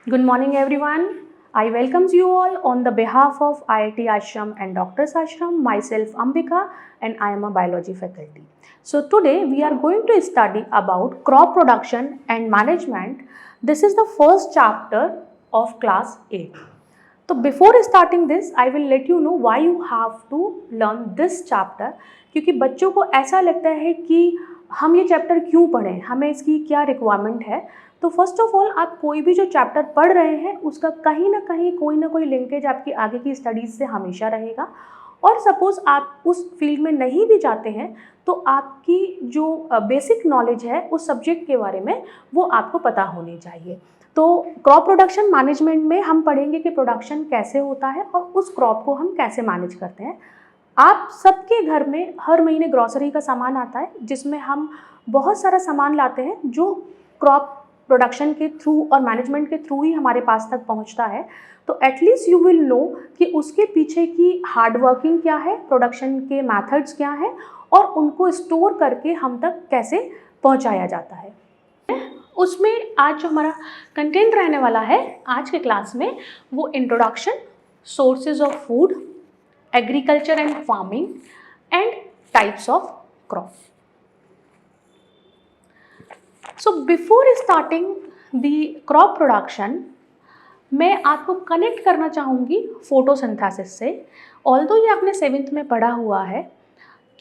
Good morning everyone. I welcomes you all on the behalf of IIT Ashram and Doctors Ashram, myself Ambika, and I am a biology faculty. So today we are going to study about crop production and management. This is the first chapter of class 8. So before starting this, I will let you know why you have to learn this chapter, क्योंकि बच्चों को ऐसा लगता है कि हम ये chapter क्यों पढ़ें, हमें इसकी क्या रिक्वायरमेंट है। तो फर्स्ट ऑफ ऑल आप कोई भी जो चैप्टर पढ़ रहे हैं उसका कहीं ना कहीं कोई ना कोई लिंकेज आपकी आगे की स्टडीज़ से हमेशा रहेगा। और सपोज़ आप उस फील्ड में नहीं भी जाते हैं तो आपकी जो बेसिक नॉलेज है उस सब्जेक्ट के बारे में वो आपको पता होनी चाहिए। तो क्रॉप प्रोडक्शन मैनेजमेंट में हम पढ़ेंगे कि प्रोडक्शन कैसे होता है और उस क्रॉप को हम कैसे मैनेज करते हैं। आप सबके घर में हर महीने ग्रॉसरी का सामान आता है जिसमें हम बहुत सारा सामान लाते हैं जो क्रॉप प्रोडक्शन के थ्रू और मैनेजमेंट के थ्रू ही हमारे पास तक पहुंचता है। तो एटलीस्ट यू विल नो कि उसके पीछे की हार्ड वर्किंग क्या है, प्रोडक्शन के मेथड्स क्या हैं और उनको स्टोर करके हम तक कैसे पहुंचाया जाता है। उसमें आज जो हमारा कंटेंट रहने वाला है आज के क्लास में वो introduction, sources of food, agriculture and farming and types of crop. So before starting the crop production मैं आपको कनेक्ट करना चाहूँगी फोटोसिंथेसिस से। ऑल्दो ये आपने 7th में पढ़ा हुआ है।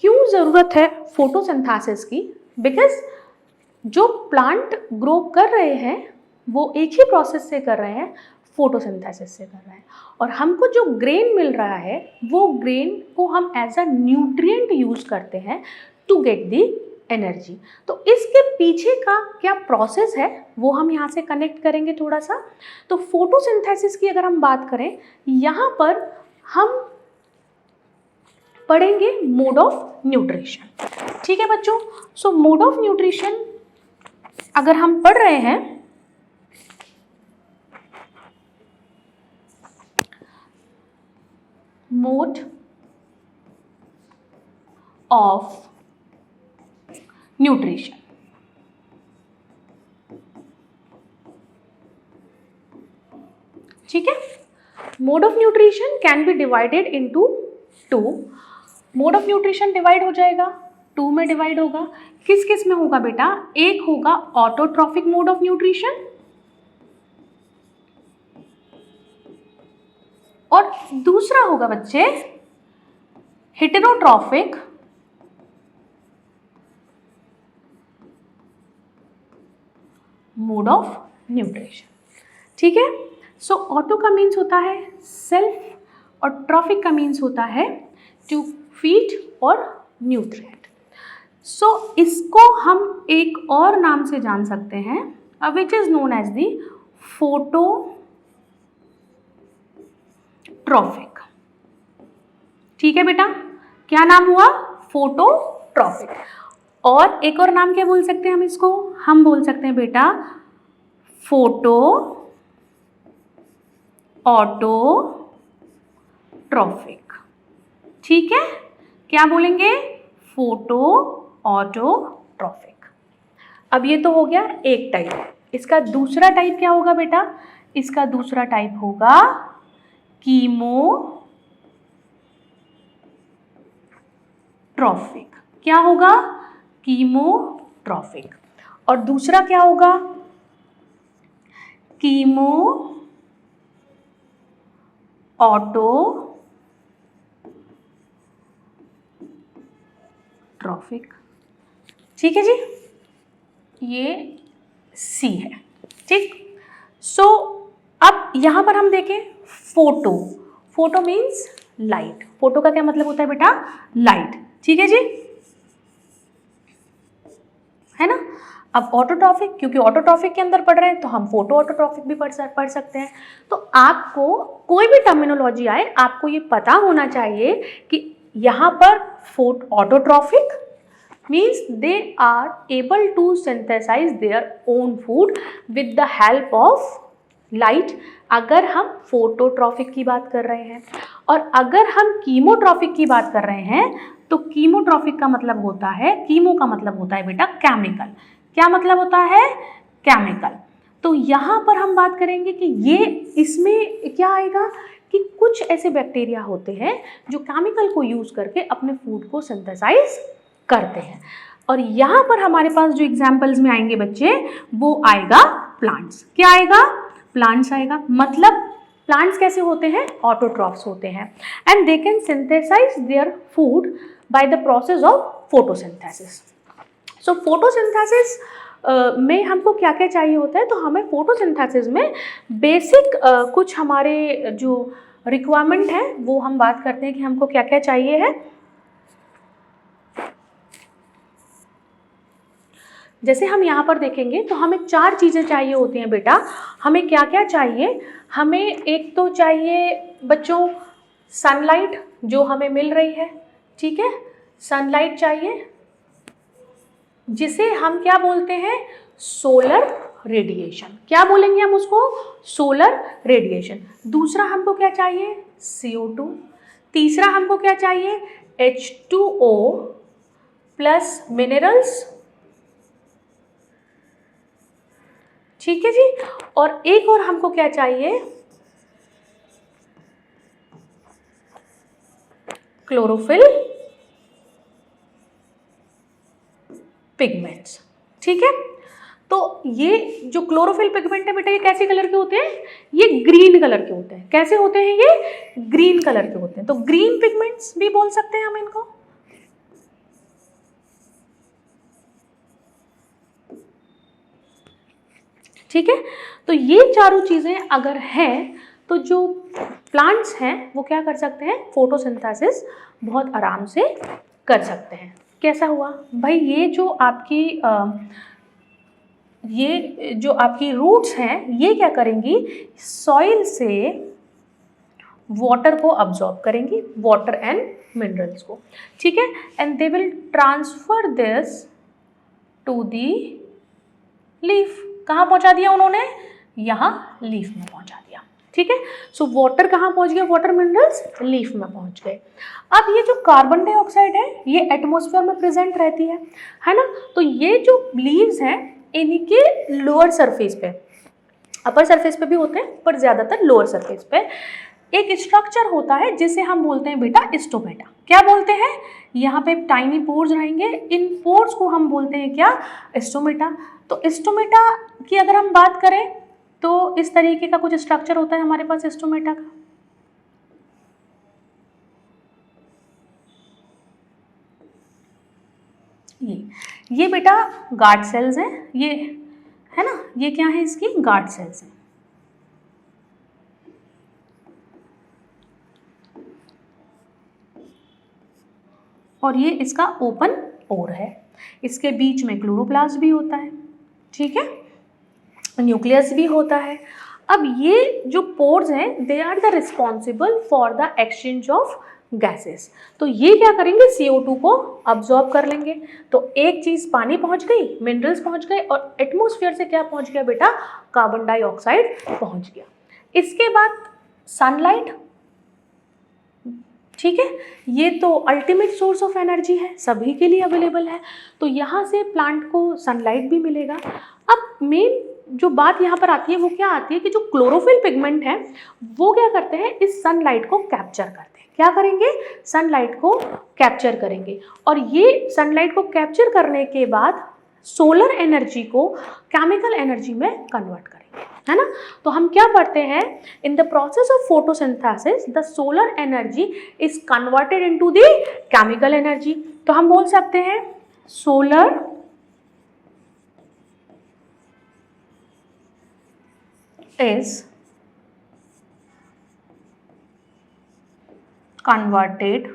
क्यों ज़रूरत है फोटोसिंथेसिस की? बिकॉज जो प्लांट ग्रो कर रहे हैं वो एक ही प्रोसेस से कर रहे हैं, फोटोसिंथेसिस से कर रहे हैं। और हमको जो ग्रेन मिल रहा है वो ग्रेन को हम एज अ न्यूट्रिएंट यूज़ करते हैं टू गेट दी एनर्जी। तो इसके पीछे का क्या प्रोसेस है वो हम यहाँ से कनेक्ट करेंगे थोड़ा सा। तो फोटोसिंथेसिस की अगर हम बात करें, यहाँ पर हम पढ़ेंगे मोड ऑफ न्यूट्रिशन। ठीक है बच्चों? सो मोड ऑफ न्यूट्रिशन अगर हम पढ़ रहे हैं मोड ऑफ न्यूट्रिशन, ठीक है। Mode of nutrition can be divided into 2। Mode of nutrition divide हो जाएगा, 2 में डिवाइड होगा। किस किस में होगा बेटा? एक होगा ऑटोट्रॉफिक मोड ऑफ न्यूट्रिशन और दूसरा होगा बच्चे हेटेरोट्रॉफिक मोड ऑफ न्यूट्रिशन, ठीक है। सो ऑटो का मीन्स होता है सेल्फ और ट्रॉफिक का मीन्स होता है टू फीड और न्यूट्रिएंट। सो इसको हम एक और नाम से जान सकते हैं which is known as the phototrophic. ठीक है बेटा, क्या नाम हुआ? फोटोट्रॉफिक। और एक और नाम क्या बोल सकते हैं हम इसको? हम बोल सकते हैं बेटा फोटो ऑटोट्रॉफिक। ठीक है, क्या बोलेंगे? Photo autotrophic. अब ये तो हो गया एक टाइप। इसका दूसरा टाइप क्या होगा बेटा? इसका दूसरा टाइप होगा कीमोट्रॉफिक। क्या होगा? कीमोट्रॉफिक। और दूसरा क्या होगा? Chemo autotrophic. ठीक है जी, ये सी है। ठीक। सो अब यहां पर हम देखें photo. Photo means light. Photo का क्या मतलब होता है बेटा? लाइट। ठीक है जी, है ना। अब ऑटोट्रॉफिक, क्योंकि ऑटोट्रॉफिक के अंदर पढ़ रहे हैं तो हम फोटो ऑटोट्रॉफिक भी पढ़ सकते हैं। तो आपको कोई भी टर्मिनोलॉजी आए आपको ये पता होना चाहिए कि यहाँ पर autotrophic means they are able to synthesise their own food with the help of light, अगर हम फोटोट्रॉफिक की बात कर रहे हैं। और अगर हम कीमोट्रॉफिक की बात कर रहे हैं तो कीमोट्रॉफिक का मतलब होता है, कीमो का मतलब होता है बेटा केमिकल। क्या मतलब होता है? केमिकल। तो यहाँ पर हम बात करेंगे कि ये इसमें क्या आएगा कि कुछ ऐसे बैक्टीरिया होते हैं जो केमिकल को यूज़ करके अपने फूड को सिंथेसाइज करते हैं। और यहाँ पर हमारे पास जो एग्जाम्पल्स में आएंगे बच्चे, वो आएगा प्लांट्स। क्या आएगा? प्लांट्स आएगा। मतलब प्लांट्स कैसे होते हैं? ऑटोट्रॉफ्स होते हैं and they can synthesise their food by the process of photosynthesis. So photosynthesis में हमको क्या क्या चाहिए होता है? तो हमें फोटोसिंथेसिस में बेसिक कुछ हमारे जो रिक्वायरमेंट है वो हम बात करते हैं कि हमको क्या क्या चाहिए है। जैसे हम यहाँ पर देखेंगे तो हमें 4 चीज़ें चाहिए होती हैं बेटा। हमें क्या क्या चाहिए? हमें एक तो चाहिए बच्चों सनलाइट जो हमें मिल रही है, ठीक है, सनलाइट चाहिए जिसे हम क्या बोलते हैं? Solar radiation. क्या बोलेंगे हम उसको? Solar radiation. दूसरा हमको क्या चाहिए? CO2। तीसरा हमको क्या चाहिए? H2O प्लस मिनरल्स, ठीक है जी। और एक और हमको क्या चाहिए? क्लोरोफिल पिगमेंट्स, ठीक है। तो ये जो क्लोरोफिल पिगमेंट है बेटा, ये कैसे कलर के होते हैं? ये ग्रीन कलर के होते हैं। कैसे होते हैं? ये ग्रीन कलर के होते हैं। तो ग्रीन पिगमेंट्स भी बोल सकते हैं हम इनको। ठीक है, तो ये चारों चीजें अगर हैं तो जो प्लांट्स हैं वो क्या कर सकते हैं? फोटोसिंथेसिस बहुत आराम से कर सकते हैं। कैसा हुआ भाई? ये जो आपकी रूट्स हैं ये क्या करेंगी? सॉइल से वाटर को अब्सॉर्ब करेंगी, वाटर एंड मिनरल्स को, ठीक है, and they will transfer this to the leaf. कहाँ पहुंचा दिया उन्होंने? यहाँ लीफ में पहुंचा दिया, ठीक है। सो वाटर कहाँ पहुंच गया? वाटर मिनरल्स लीफ में पहुंच गए। अब ये जो कार्बन डाइऑक्साइड है ये एटमॉस्फेयर में प्रेजेंट रहती है ना। तो ये जो लीव्स हैं इनके लोअर सरफेस पे, अपर सरफेस पे भी होते हैं पर ज्यादातर लोअर सरफेस पे एक स्ट्रक्चर होता है जिसे हम बोलते हैं बेटा स्टोमेटा। क्या बोलते हैं? यहाँ पे टाइनी पोर्स रहेंगे, इन पोर्स को हम बोलते हैं क्या? स्टोमेटा। तो स्टोमेटा की अगर हम बात करें तो इस तरीके का कुछ स्ट्रक्चर होता है हमारे पास स्टोमेटा का। ये बेटा गार्ड सेल्स हैं, ये है ना, ये क्या है? इसकी गार्ड सेल्स हैं। और ये इसका ओपन पोर है। इसके बीच में क्लोरोप्लास्ट भी होता है, ठीक है, न्यूक्लियस भी होता है। अब ये जो पोर्स हैं they are the responsible for the exchange of gases. तो ये क्या करेंगे? CO2 को अब्सॉर्ब कर लेंगे। तो एक चीज पानी पहुंच गई, मिनरल्स पहुंच गए, और एटमॉस्फेयर से क्या पहुंच गया बेटा? कार्बन डाइऑक्साइड पहुंच गया। इसके बाद सनलाइट, ठीक है, ये तो अल्टीमेट सोर्स ऑफ एनर्जी है, सभी के लिए अवेलेबल है। तो यहाँ से प्लांट को सनलाइट भी मिलेगा। अब मेन जो बात यहाँ पर आती है वो क्या आती है कि जो क्लोरोफिल पिगमेंट है वो क्या करते हैं? इस सनलाइट को कैप्चर करते हैं। क्या करेंगे? सनलाइट को कैप्चर करेंगे, और ये सनलाइट को कैप्चर करने के बाद सोलर एनर्जी को केमिकल एनर्जी में कन्वर्ट करेंगे, है ना। तो हम क्या पढ़ते हैं? In the process of photosynthesis the solar energy is converted into the chemical energy. तो हम बोल सकते हैं solar is converted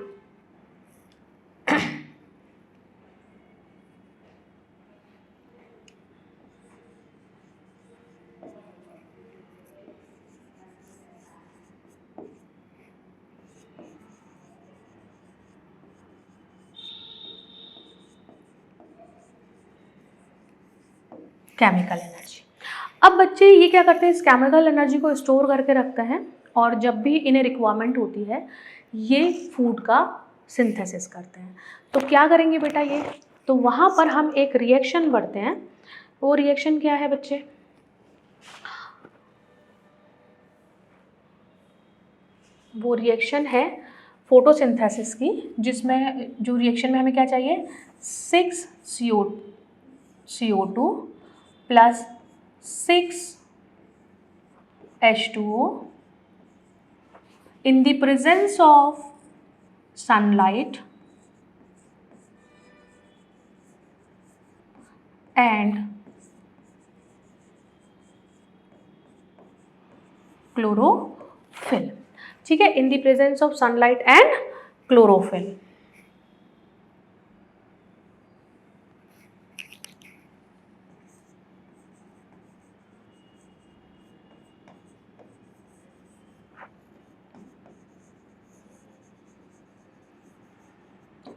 chemical energy. अब बच्चे ये क्या करते हैं? इस केमिकल एनर्जी को स्टोर करके रखते हैं, और जब भी इन्हें रिक्वायरमेंट होती है ये फूड का सिंथेसिस करते हैं। तो क्या करेंगे बेटा ये? तो वहाँ पर हम एक रिएक्शन बढ़ते हैं। वो रिएक्शन क्या है बच्चे? वो रिएक्शन है फोटोसिंथेसिस की, जिसमें जो रिएक्शन में हमें क्या चाहिए, 6 CO2 plus 6 H2O in the presence of sunlight and chlorophyll. ठीक है, in the presence of sunlight and chlorophyll.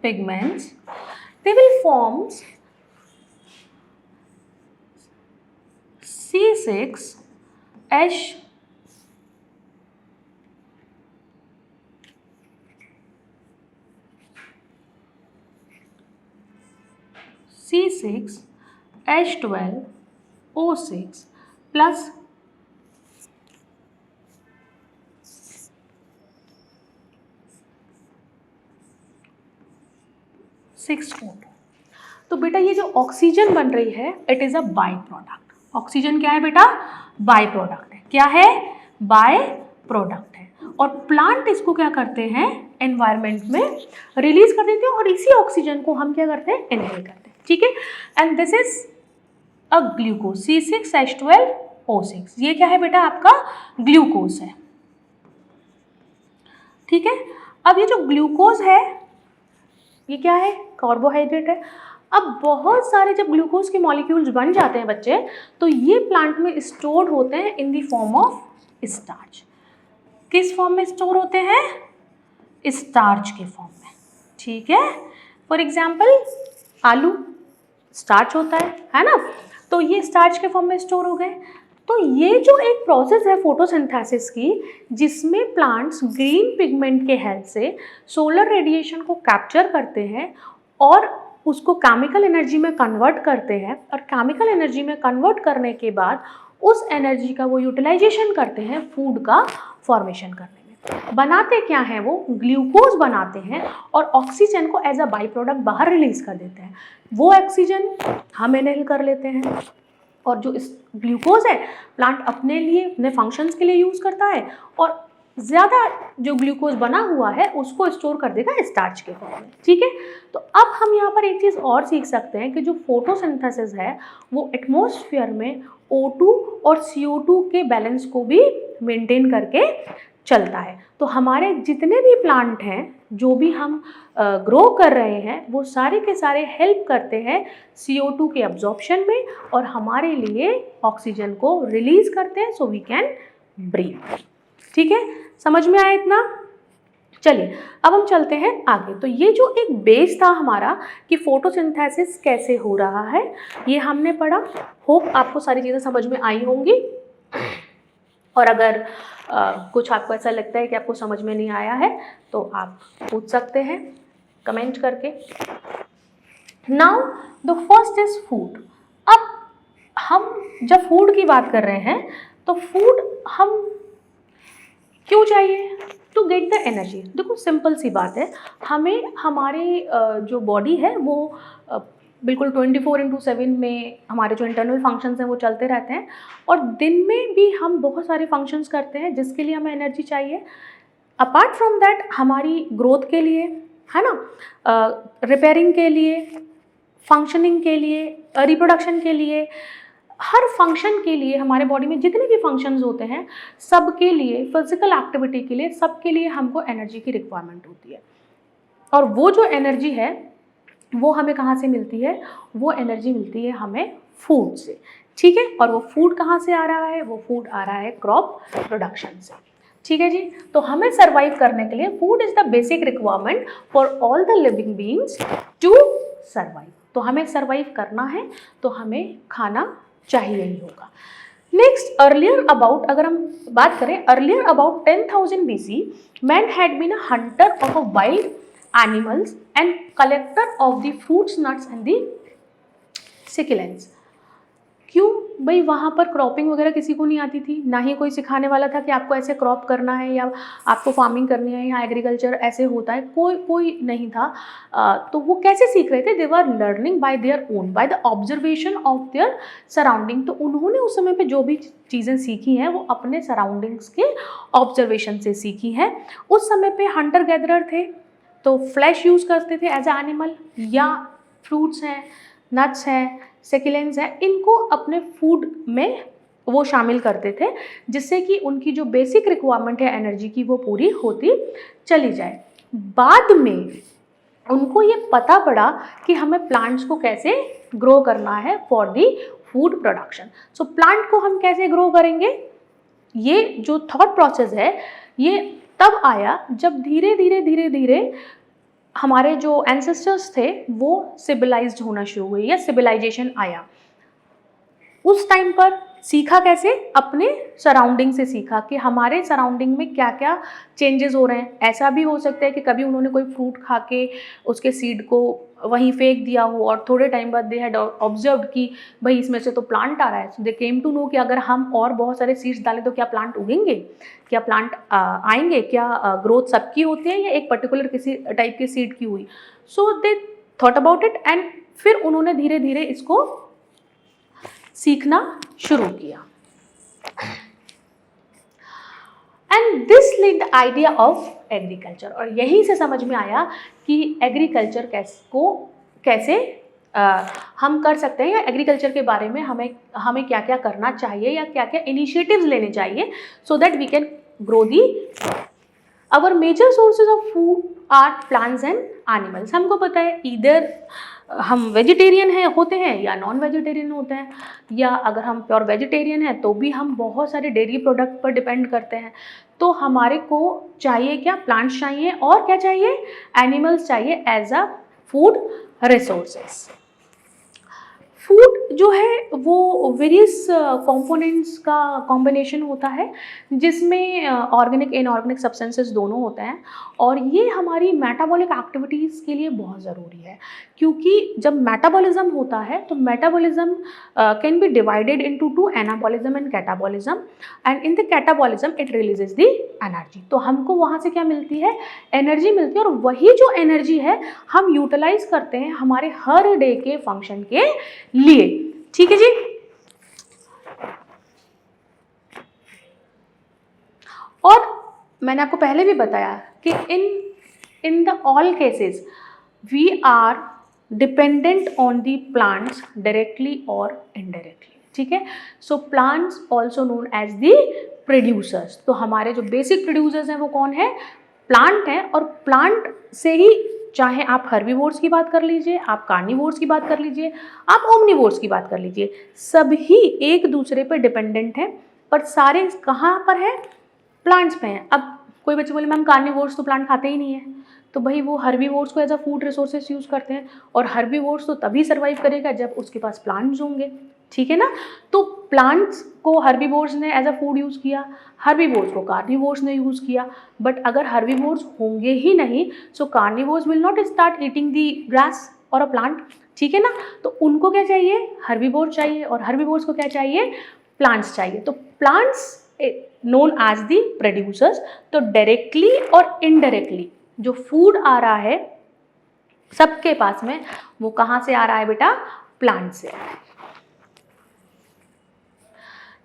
Pigments, they will form C6H C6H12O6 plus 6O2। तो बेटा ये जो ऑक्सीजन बन रही है, it is a by product. Oxygen क्या है बेटा, बाय प्रोडक्ट है। क्या है, बाय प्रोडक्ट है। और प्लांट इसको क्या करते हैं, एनवायरनमेंट में रिलीज कर देते हैं और इसी ऑक्सीजन को हम क्या करते हैं, इनहेल करते हैं। ठीक है, and this is a glucose C6H12O6। ये क्या है बेटा, आपका ग्लूकोज है। ठीक है, अब ये जो ग्लूकोज है ये क्या है, कार्बोहाइड्रेट है। अब बहुत सारे जब ग्लूकोज के मॉलिक्यूल्स बन जाते हैं बच्चे, तो ये प्लांट में स्टोर होते हैं in the form of starch. किस फॉर्म में स्टोर होते हैं, स्टार्च के फॉर्म में। ठीक है, फॉर एग्जाम्पल आलू स्टार्च होता है ना, तो ये स्टार्च के फॉर्म में स्टोर हो गए। तो ये जो एक प्रोसेस है फोटोसिंथेसिस की, जिसमें प्लांट्स ग्रीन पिगमेंट के हेल्प से सोलर रेडिएशन को कैप्चर करते हैं और उसको केमिकल एनर्जी में कन्वर्ट करते हैं, और केमिकल एनर्जी में कन्वर्ट करने के बाद उस एनर्जी का वो यूटिलाइजेशन करते हैं फूड का फॉर्मेशन करने में। बनाते क्या हैं, वो ग्लूकोज बनाते हैं और ऑक्सीजन को एज अ बाई प्रोडक्ट बाहर रिलीज कर देते हैं। वो ऑक्सीजन हम इनहेल कर लेते हैं, और जो इस ग्लूकोज है प्लांट अपने लिए, अपने फंक्शंस के लिए यूज़ करता है, और ज़्यादा जो ग्लूकोज बना हुआ है उसको स्टोर कर देगा स्टार्च के फॉर्म में। ठीक है, तो अब हम यहाँ पर एक चीज़ और सीख सकते हैं कि जो फोटोसिंथेसिस है वो एटमॉस्फेयर में O2 और CO2 के बैलेंस को भी मेंटेन करके चलता है। तो हमारे जितने भी प्लांट हैं, जो भी हम ग्रो कर रहे हैं, वो सारे के सारे हेल्प करते हैं CO2 के अब्जॉर्प्शन में और हमारे लिए ऑक्सीजन को रिलीज करते हैं, सो वी कैन ब्रीथ। ठीक है, समझ में आया इतना? चलिए अब हम चलते हैं आगे। तो ये जो एक बेस था हमारा कि फोटोसिंथेसिस कैसे हो रहा है, ये हमने पढ़ा। होप आपको सारी चीज़ें समझ में आई होंगी। और अगर कुछ आपको ऐसा लगता है कि आपको समझ में नहीं आया है तो आप पूछ सकते हैं कमेंट करके। Now the first is food. अब हम जब फूड की बात कर रहे हैं तो फूड हम क्यों चाहिए, टू गेट द एनर्जी। देखो सिंपल सी बात है, हमें हमारी जो बॉडी है वो बिल्कुल 24/7 में हमारे जो इंटरनल फंक्शंस हैं वो चलते रहते हैं, और दिन में भी हम बहुत सारे फंक्शंस करते हैं जिसके लिए हमें एनर्जी चाहिए। अपार्ट फ्रॉम दैट हमारी ग्रोथ के लिए, है ना, रिपेयरिंग के लिए, फंक्शनिंग के लिए, रिप्रोडक्शन के लिए, हर फंक्शन के लिए, हमारे बॉडी में जितने भी फंक्शंस होते हैं सबके लिए, फिजिकल एक्टिविटी के लिए, सबके लिए हमको एनर्जी की रिक्वायरमेंट होती है। और वो जो एनर्जी है वो हमें कहाँ से मिलती है, वो एनर्जी मिलती है हमें फूड से। ठीक है, और वो फूड कहाँ से आ रहा है, वो फूड आ रहा है क्रॉप प्रोडक्शन से। ठीक है जी, तो हमें सर्वाइव करने के लिए food is the basic requirement for all the living beings to survive. तो हमें सर्वाइव करना है तो हमें खाना चाहिए ही होगा। नेक्स्ट, अर्लियर अबाउट, अगर हम बात करें earlier about 10,000 BC, man had been a hunter of a wild animals and collector of the fruits, nuts and the succulents. क्यों भाई, वहाँ पर क्रॉपिंग वगैरह किसी को नहीं आती थी, ना ही कोई सिखाने वाला था कि आपको ऐसे क्रॉप करना है या आपको फार्मिंग करनी है या एग्रीकल्चर ऐसे होता है, कोई नहीं था। तो वो कैसे सीख रहे थे? They were learning by their own, by the observation of their surrounding. तो उन्होंने उस समय पे जो भी चीज़ें सीखी हैं वो अपने सराउंडिंग्स के ऑब्जर्वेशन से सीखी हैं। उस समय पे हंटर गैदरर थे, तो फ्लैश यूज़ करते थे एज ए एनिमल, या फ्रूट्स हैं, नट्स हैं, सेक्युलेंट्स हैं, इनको अपने फूड में वो शामिल करते थे, जिससे कि उनकी जो बेसिक रिक्वायरमेंट है एनर्जी की वो पूरी होती चली जाए। बाद में उनको ये पता पड़ा कि हमें प्लांट्स को कैसे ग्रो करना है for the food production. So plant को हम कैसे ग्रो करेंगे, ये जो थॉट प्रोसेस है ये तब आया जब धीरे धीरे हमारे जो एंसेस्टर्स थे वो सिविलाइज्ड होना शुरू हुए या सिविलाइजेशन आया। उस टाइम पर सीखा कैसे? अपने सराउंडिंग से सीखा कि हमारे सराउंडिंग में क्या क्या चेंजेस हो रहे हैं। ऐसा भी हो सकता है कि कभी उन्होंने कोई फ्रूट खा के उसके सीड को वहीं फेंक दिया हो और थोड़े टाइम बाद दे हैड ऑब्जर्व कि भाई इसमें से तो प्लांट आ रहा है। दे केम टू नो कि अगर हम और बहुत सारे सीड्स डालें तो क्या प्लांट उगेंगे, क्या प्लांट आएंगे, क्या ग्रोथ सबकी होती है या एक पर्टिकुलर किसी टाइप के सीड की हुई। So they thought about it and फिर उन्होंने धीरे धीरे इसको सीखना शुरू किया। And this led the idea of agriculture, और यहीं से समझ में आया कि एग्रीकल्चर कैसे हम कर सकते हैं, या एग्रीकल्चर के बारे में हमें क्या क्या करना चाहिए या क्या क्या इनिशिएटिव्स लेने चाहिए so that we can grow the. Our major sources of food are plants and animals. हमको पता है इधर हम वेजिटेरियन होते हैं या नॉन वेजिटेरियन होते हैं, या अगर हम प्योर वेजिटेरियन हैं तो भी हम बहुत सारे डेयरी प्रोडक्ट पर डिपेंड करते हैं। तो हमारे को चाहिए क्या? प्लांट्स चाहिए, और क्या चाहिए? एनिमल्स चाहिए as a food resources. Food जो है वो वेरियस कंपोनेंट्स का कॉम्बिनेशन होता है, जिसमें ऑर्गेनिक इनऑर्गेनिक सब्सटेंसेस दोनों होते हैं, और ये हमारी मेटाबॉलिक एक्टिविटीज़ के लिए बहुत ज़रूरी है। क्योंकि जब मेटाबॉलिज्म होता है तो metabolism can be divided into two, anabolism and catabolism, and in the catabolism it releases the energy. तो हमको वहाँ से क्या मिलती है? एनर्जी मिलती है, और वही जो एनर्जी है हम यूटिलाइज करते हैं हमारे हर डे के फंक्शन के लिए। ठीक है जी। और मैंने आपको पहले भी बताया कि in the all cases we are dependent on the plants directly और इनडायरेक्टली। ठीक है। So plants also known as the producers. तो हमारे जो बेसिक प्रोड्यूसर्स हैं वो कौन है? प्लांट हैं। और प्लांट से ही, चाहे आप हर्बीवोर्स की बात कर लीजिए, आप कार्निवोर्स की बात कर लीजिए, आप ओमनिवोर्स की बात कर लीजिए, सभी एक दूसरे पर डिपेंडेंट हैं। पर सारे कहाँ पर हैं? प्लांट्स पे हैं। अब कोई बच्चे बोले मैम कार्निवोर्स तो प्लांट खाते ही नहीं है, तो भाई वो हर्बीवोर्स को as a food resources use करते हैं, और हर्बीवोर्स तो तभी सर्वाइव करेगा जब उसके पास प्लांट्स होंगे। ठीक है ना। तो प्लांट्स को हर्बीवोर्स ने एज अ फूड यूज़ किया, हर्बीवोर्स को कार्निवोर्स ने यूज़ किया। बट अगर हर्बीवोर्स होंगे ही नहीं, so carnivores will not start eating the grass और अ प्लांट। ठीक है ना। तो उनको क्या चाहिए? हर्बीवोर्स चाहिए, और हर्बीवोर्स को क्या चाहिए? प्लांट्स चाहिए। तो plants known as the producers. तो डायरेक्टली और इनडायरेक्टली जो फूड आ रहा है सबके पास में, वो कहाँ से आ रहा है बेटा? प्लांट से।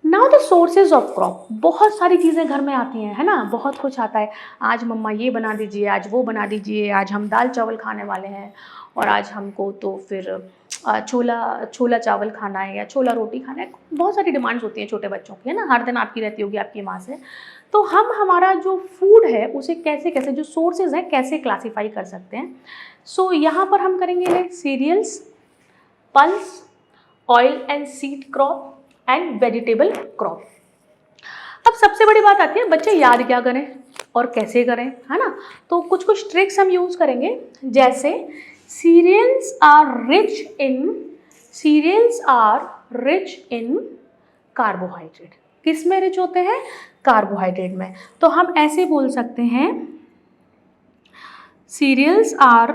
Now the sources of crop. बहुत सारी चीज़ें घर में आती हैं, है ना, बहुत कुछ आता है। आज मम्मा ये बना दीजिए, आज वो बना दीजिए, आज हम दाल चावल खाने वाले हैं, और आज हमको तो फिर छोला चावल खाना है या छोला रोटी खाना है। बहुत सारी डिमांड्स होती हैं छोटे बच्चों की, है ना, हर दिन आपकी रहती होगी आपकी माँ से। तो हम हमारा जो फूड है उसे कैसे कैसे, जो सोर्सेज हैं, कैसे क्लासीफाई कर सकते हैं। सो यहाँ पर हम करेंगे cereals, pulses, oil and seed crop and vegetable crop. अब सबसे बड़ी बात आती है बच्चे याद क्या करें और कैसे करें, है ना। तो कुछ कुछ ट्रिक्स हम यूज करेंगे, जैसे cereals are rich in carbohydrate. किस में रिच होते हैं? कार्बोहाइड्रेट में। तो हम ऐसे बोल सकते हैं सीरियल्स आर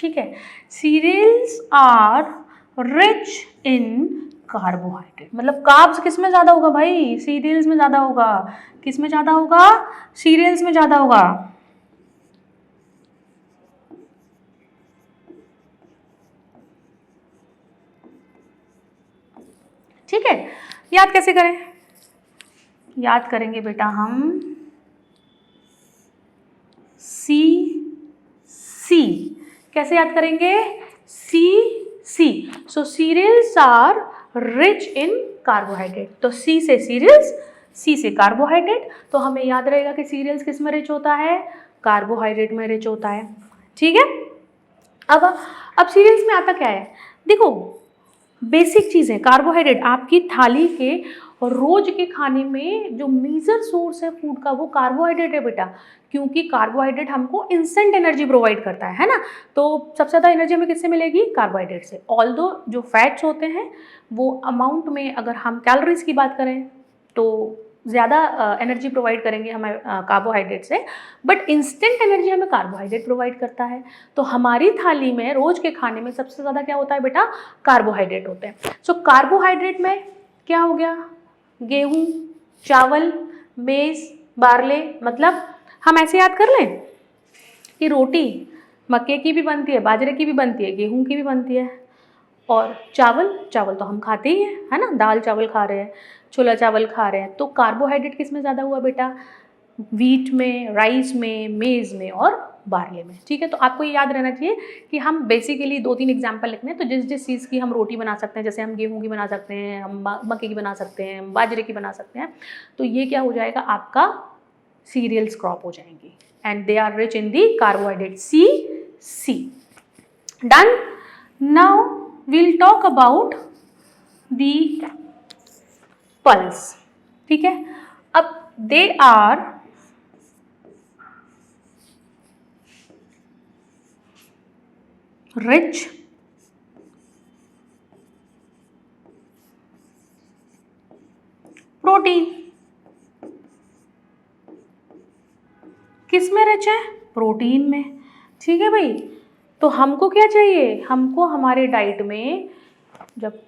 ठीक है। Cereals are rich in carbohydrate, मतलब कार्ब्स किस में ज़्यादा होगा भाई? सीरियल्स में ज़्यादा होगा। किस में ज़्यादा होगा? सीरियल्स में ज़्यादा होगा। ठीक है, याद कैसे करें? याद करेंगे बेटा हम सी सी, कैसे याद करेंगे? C C. So cereals are rich in carbohydrate, तो सी से सीरियल्स, सी से कार्बोहाइड्रेट, तो हमें याद रहेगा कि सीरियल्स किस में रिच होता है? कार्बोहाइड्रेट में रिच होता है। ठीक है, अब सीरियल्स में आता क्या है? देखो बेसिक चीज़ें, कार्बोहाइड्रेट आपकी थाली के रोज के खाने में जो मेजर सोर्स है फूड का वो कार्बोहाइड्रेट है बेटा, क्योंकि कार्बोहाइड्रेट हमको इंस्टेंट एनर्जी प्रोवाइड करता है ना। तो सबसे ज़्यादा एनर्जी हमें किससे मिलेगी? कार्बोहाइड्रेट से। ऑल्दो जो फैट्स होते हैं वो अमाउंट में अगर हम कैलोरीज की बात करें तो ज़्यादा एनर्जी प्रोवाइड करेंगे हमें कार्बोहाइड्रेट से, बट इंस्टेंट एनर्जी हमें कार्बोहाइड्रेट प्रोवाइड करता है। तो हमारी थाली में रोज के खाने में सबसे ज़्यादा क्या होता है बेटा? कार्बोहाइड्रेट होते हैं। सो कार्बोहाइड्रेट में क्या हो गया? गेहूँ, चावल, मेज़, बार्ले, मतलब हम ऐसे याद कर लें कि रोटी मक्के की भी बनती है, बाजरे की भी बनती है, गेहूँ की भी बनती है, और चावल तो हम खाते ही हैं, है ना। दाल चावल खा रहे हैं, छोला चावल खा रहे हैं, तो कार्बोहाइड्रेट किस में ज़्यादा हुआ बेटा? व्हीट में, राइस में, मेज़ में और बार्ले में। ठीक है, तो आपको ये याद रहना चाहिए कि हम बेसिकली 2-3 एग्जाम्पल लिखने हैं, तो जिस चीज़ की हम रोटी बना सकते हैं, जैसे हम गेहूं की बना सकते हैं, हम मक्के की बना सकते हैं, हम बाजरे की बना सकते हैं, तो ये क्या हो जाएगा? आपका सीरियल्स क्रॉप हो जाएंगी, and they are rich in the carbohydrate, see. Done. Now we'll talk about the pulse। ठीक है, अब they are rich प्रोटीन। किस में रिच है? प्रोटीन में। ठीक है भाई, तो हमको क्या चाहिए? हमको हमारे डाइट में, जब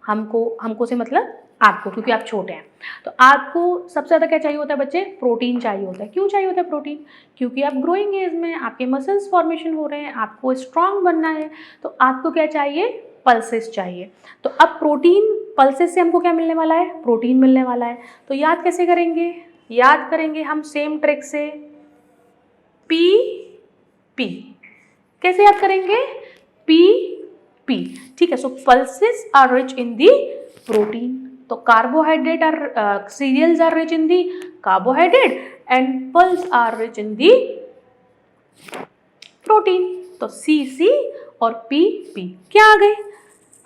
हमको से मतलब आपको, क्योंकि आप छोटे हैं, तो आपको सबसे ज़्यादा क्या चाहिए होता है बच्चे? प्रोटीन चाहिए होता है। क्यों चाहिए होता है प्रोटीन? क्योंकि आप ग्रोइंग एज में, आपके मसल्स फॉर्मेशन हो रहे हैं, आपको स्ट्रांग बनना है, तो आपको क्या चाहिए? पल्सेस चाहिए। तो अब प्रोटीन, पल्सेस से हमको क्या मिलने वाला है? प्रोटीन मिलने वाला है। तो याद कैसे करेंगे? याद करेंगे हम सेम ट्रिक से, पी पी। कैसे याद करेंगे? P P. ठीक है, so pulses are rich in the protein, तो carbohydrate are cereals are rich in the carbohydrate and pulse are rich in the protein. तो सी सी और पी पी। क्या आ गए?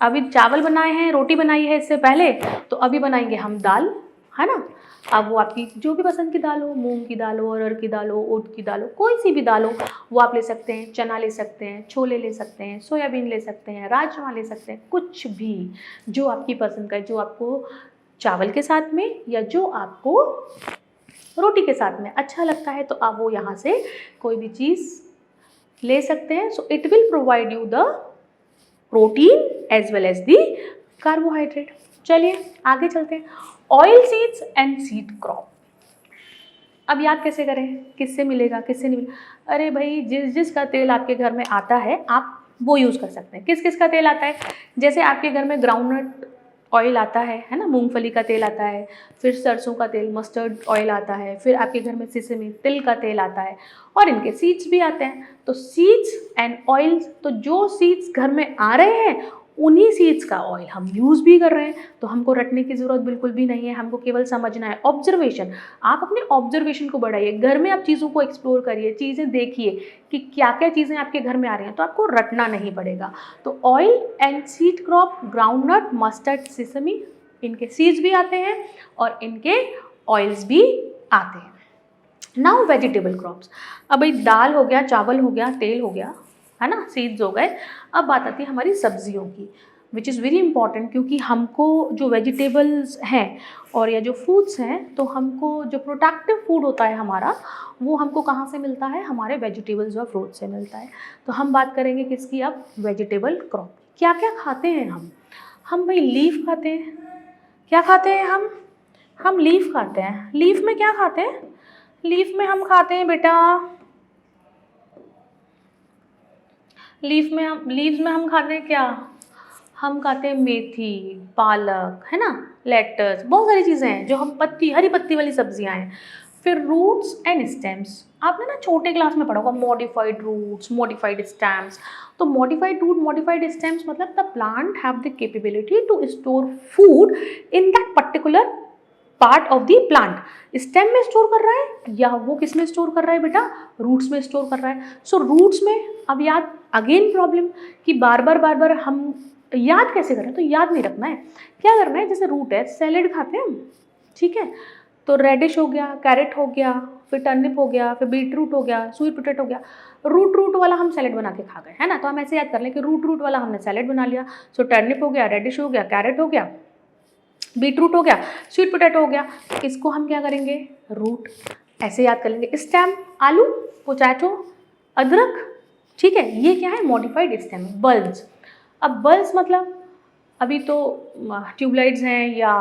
अभी चावल बनाए हैं, रोटी बनाई है इससे पहले, तो अभी बनाएंगे हम दाल, है ना। अब वो आपकी जो भी पसंद की दाल हो, मूंग की दाल हो, अरहर की दाल हो, उड़द की दाल हो, कोई सी भी दाल हो वो आप ले सकते हैं। चना ले सकते हैं, छोले ले सकते हैं, सोयाबीन ले सकते हैं, राजमा ले सकते हैं, कुछ भी जो आपकी पसंद का है, जो आपको चावल के साथ में या जो आपको रोटी के साथ में अच्छा लगता है, तो आप वो यहाँ से कोई भी चीज़ ले सकते हैं। So it will provide you the protein as well as the carbohydrate. चलिए आगे चलते हैं। Oil seeds and seed crop. अब याद कैसे करें? किससे मिलेगा, किससे नहीं मिलेगा? अरे भाई, जिसका तेल आपके घर में आता है आप वो यूज़ कर सकते हैं। किस किस का तेल आता है? जैसे आपके घर में ग्राउंडनट ऑयल आता है ना, मूंगफली का तेल आता है, फिर सरसों का तेल, मस्टर्ड ऑयल आता है, फिर आपके घर में सिसमी तिल का तेल आता है, और इनके सीड्स भी आते हैं। तो सीड्स एंड ऑयल्स, तो जो सीड्स घर में आ रहे हैं उन्हीं सीड्स का ऑयल हम यूज़ भी कर रहे हैं, तो हमको रटने की ज़रूरत बिल्कुल भी नहीं है, हमको केवल समझना है। ऑब्जर्वेशन, आप अपने ऑब्जर्वेशन को बढ़ाइए, घर में आप चीज़ों को एक्सप्लोर करिए, चीज़ें देखिए कि क्या क्या चीज़ें आपके घर में आ रही हैं, तो आपको रटना नहीं पड़ेगा। तो oil and seed crop, groundnut, mustard, sesame, इनके सीड्स भी आते हैं और इनके ऑयल्स भी आते हैं। Now vegetable crops. अब भाई दाल हो गया, चावल हो गया, तेल हो गया, है ना, सीड्स हो गए। अब बात आती है हमारी सब्जियों की। विच इज़ वेरी इंपॉर्टेंट, क्योंकि हमको जो वेजिटेबल्स हैं और या जो फ्रूट्स हैं, तो हमको जो प्रोडक्टिव फूड होता है हमारा, वो हमको कहाँ से मिलता है, हमारे वेजिटेबल्स और फ्रूट्स से मिलता है। तो हम बात करेंगे किसकी अब, वेजिटेबल क्रॉप। क्या क्या खाते हैं हम भाई लीफ खाते हैं। क्या खाते हैं हम लीफ खाते हैं। लीफ में क्या खाते हैं, लीफ में हम खाते हैं बेटा, लीव्स में हम खाते हैं क्या, हम खाते हैं मेथी, पालक, है ना, लेटस, बहुत सारी चीज़ें हैं जो हम पत्ती, हरी पत्ती वाली सब्जियां हैं। फिर रूट्स एंड स्टेम्स, आपने ना छोटे क्लास में पढ़ा होगा मॉडिफाइड रूट्स, मॉडिफाइड स्टेम्स। तो मॉडिफाइड रूट, मॉडिफाइड स्टेम्स मतलब the plant have the capability to store food in that particular part of the plant. Stem में स्टोर कर रहा है या वो किस में स्टोर कर रहा है बेटा, रूट्स में स्टोर कर रहा है। सो रूट्स में अब याद, अगेन प्रॉब्लम कि बार बार हम याद कैसे करें, तो याद नहीं रखना है, क्या करना है, जैसे रूट है, सैलेड खाते हैं हम, ठीक है, तो रेडिश हो गया, कैरेट हो गया, फिर टर्निप हो गया, फिर बीट रूट हो गया, स्वीट पोटैटो हो गया, रूट वाला हम सैलेड बना के खा गए, है ना। तो हम ऐसे याद कर लें कि रूट वाला हमने सैलेड बना लिया। सो टर्निप हो गया, रेडिश हो गया, कैरेट हो गया, बीट रूट हो गया, स्वीट पोटैटो हो गया। इसको हम क्या करेंगे, रूट ऐसे याद कर लेंगे। स्टेम, आलू, पोटैटो, अदरक, ठीक है, ये क्या है, मॉडिफाइड स्टेम। बल्ब्स, अब बल्ब्स मतलब अभी तो ट्यूबलाइट्स हैं या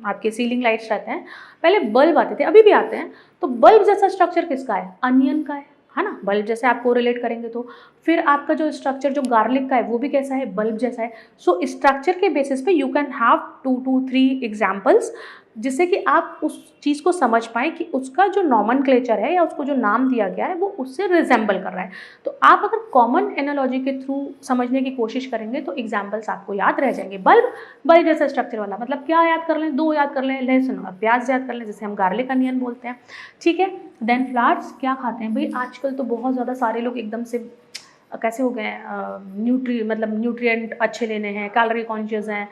आपके सीलिंग लाइट्स रहते हैं, पहले बल्ब आते थे, अभी भी आते हैं। तो बल्ब जैसा स्ट्रक्चर किसका है, अनियन का है ना, बल्ब जैसे आपको रिलेट करेंगे तो। फिर आपका जो स्ट्रक्चर जो गार्लिक का है वो भी कैसा है, बल्ब जैसा है। सो स्ट्रक्चर के बेसिस पे you can have 2 to 3 examples, जिससे कि आप उस चीज़ को समझ पाएँ कि उसका जो नॉमेनक्लेचर है या उसको जो नाम दिया गया है वो उससे रिजेंबल कर रहा है। तो आप अगर कॉमन एनालॉजी के थ्रू समझने की कोशिश करेंगे तो एग्जाम्पल्स आपको याद रह जाएंगे। बल्ब जैसा स्ट्रक्चर वाला मतलब क्या याद कर लें, 2 याद कर लें, लहसुन और प्याज याद कर लें, जैसे हम गार्लिक अनियन बोलते हैं, ठीक है। देन फ्लावर्स क्या खाते हैं भाई, आजकल तो बहुत ज़्यादा सारे लोग एकदम से कैसे हो गए हैं, न्यूट्रिएंट अच्छे लेने हैं, कैलोरी कॉन्शियस हैं,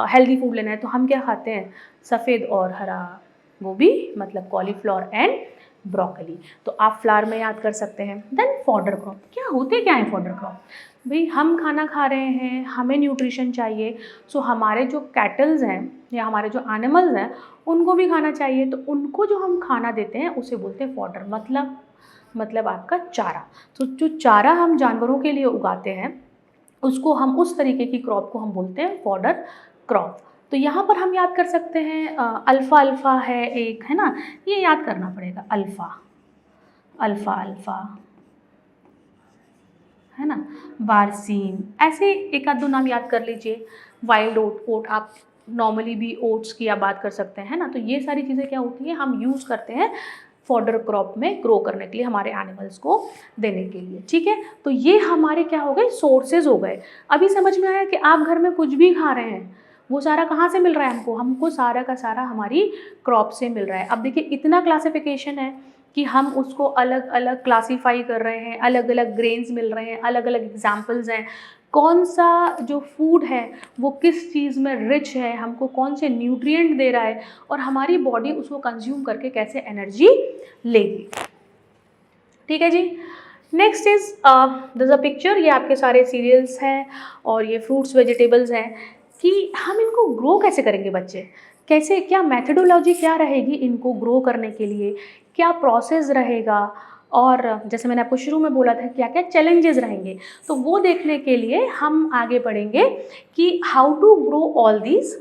हेल्दी फूड लेना है, तो हम क्या खाते हैं, सफ़ेद और हरा गोभी, मतलब कॉलीफ्लावर एंड ब्रोकली। तो आप फ्लावर में याद कर सकते हैं। देन फॉडर क्रॉप, क्या होते क्या है फॉडर क्रॉप, भाई हम खाना खा रहे हैं, हमें न्यूट्रिशन चाहिए, सो हमारे जो कैटल्स हैं या हमारे जो एनिमल्स हैं उनको भी खाना चाहिए, तो उनको जो हम खाना देते हैं उसे बोलते हैं फॉडर, मतलब आपका चारा। तो जो चारा हम जानवरों के लिए उगाते हैं उसको हम, उस तरीके की क्रॉप को हम बोलते हैं फॉडर क्रॉप। तो यहाँ पर हम याद कर सकते हैं अल्फ़ा है एक, है ना, ये याद करना पड़ेगा, अल्फ़ा है ना, बारसीम, ऐसे एक आध दो नाम याद कर लीजिए। वाइल्ड ओट आप नॉर्मली भी ओट्स की आप बात कर सकते हैं, है ना। तो ये सारी चीज़ें क्या होती हैं, हम यूज़ करते हैं फॉडर क्रॉप में ग्रो करने के लिए, हमारे एनिमल्स को देने के लिए, ठीक है। तो ये हमारे क्या हो गए, सोर्सेज हो गए। अभी समझ में आया कि आप घर में कुछ भी खा रहे हैं वो सारा कहाँ से मिल रहा है हमको सारा का सारा हमारी क्रॉप से मिल रहा है। अब देखिए इतना क्लासिफिकेशन है कि हम उसको अलग अलग क्लासीफाई कर रहे हैं, अलग अलग ग्रेन्स मिल रहे हैं, अलग अलग एग्जाम्पल्स हैं, कौन सा जो फूड है वो किस चीज़ में रिच है, हमको कौन से न्यूट्रिएंट दे रहा है और हमारी बॉडी उसको कंज्यूम करके कैसे एनर्जी लेगी, ठीक है जी। Next is this a picture, ये आपके सारे सीरियल्स हैं और ये फ्रूट्स वेजिटेबल्स हैं कि हम इनको ग्रो कैसे करेंगे बच्चे, कैसे, क्या मेथडोलॉजी क्या रहेगी इनको ग्रो करने के लिए, क्या प्रोसेस रहेगा, और जैसे मैंने आपको शुरू में बोला था क्या क्या चैलेंजेस रहेंगे, तो वो देखने के लिए हम आगे बढ़ेंगे कि how to grow all these,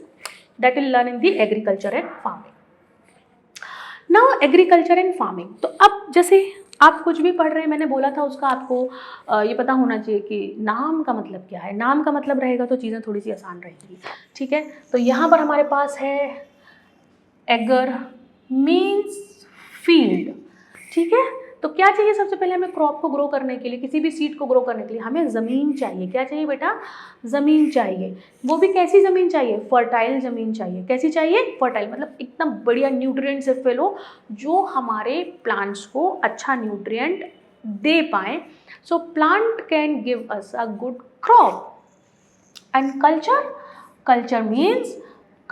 that will learn in the agriculture and farming. Now agriculture and farming, तो अब जैसे आप कुछ भी पढ़ रहे हैं, मैंने बोला था उसका आपको ये पता होना चाहिए कि नाम का मतलब क्या है, नाम का मतलब रहेगा तो चीज़ें थोड़ी सी आसान रहेंगी, ठीक है। तो यहाँ पर हमारे पास है एगर मीन्स फील्ड, ठीक है। तो क्या चाहिए सबसे पहले हमें क्रॉप को ग्रो करने के लिए, किसी भी सीड को ग्रो करने के लिए हमें ज़मीन चाहिए। क्या चाहिए बेटा, ज़मीन चाहिए। वो भी कैसी ज़मीन चाहिए, फर्टाइल ज़मीन चाहिए। कैसी चाहिए, फर्टाइल, मतलब एकदम बढ़िया न्यूट्रिएंट से फिल हो, जो हमारे प्लांट्स को अच्छा न्यूट्रिएंट दे पाए। So plant can give us a good crop. And culture means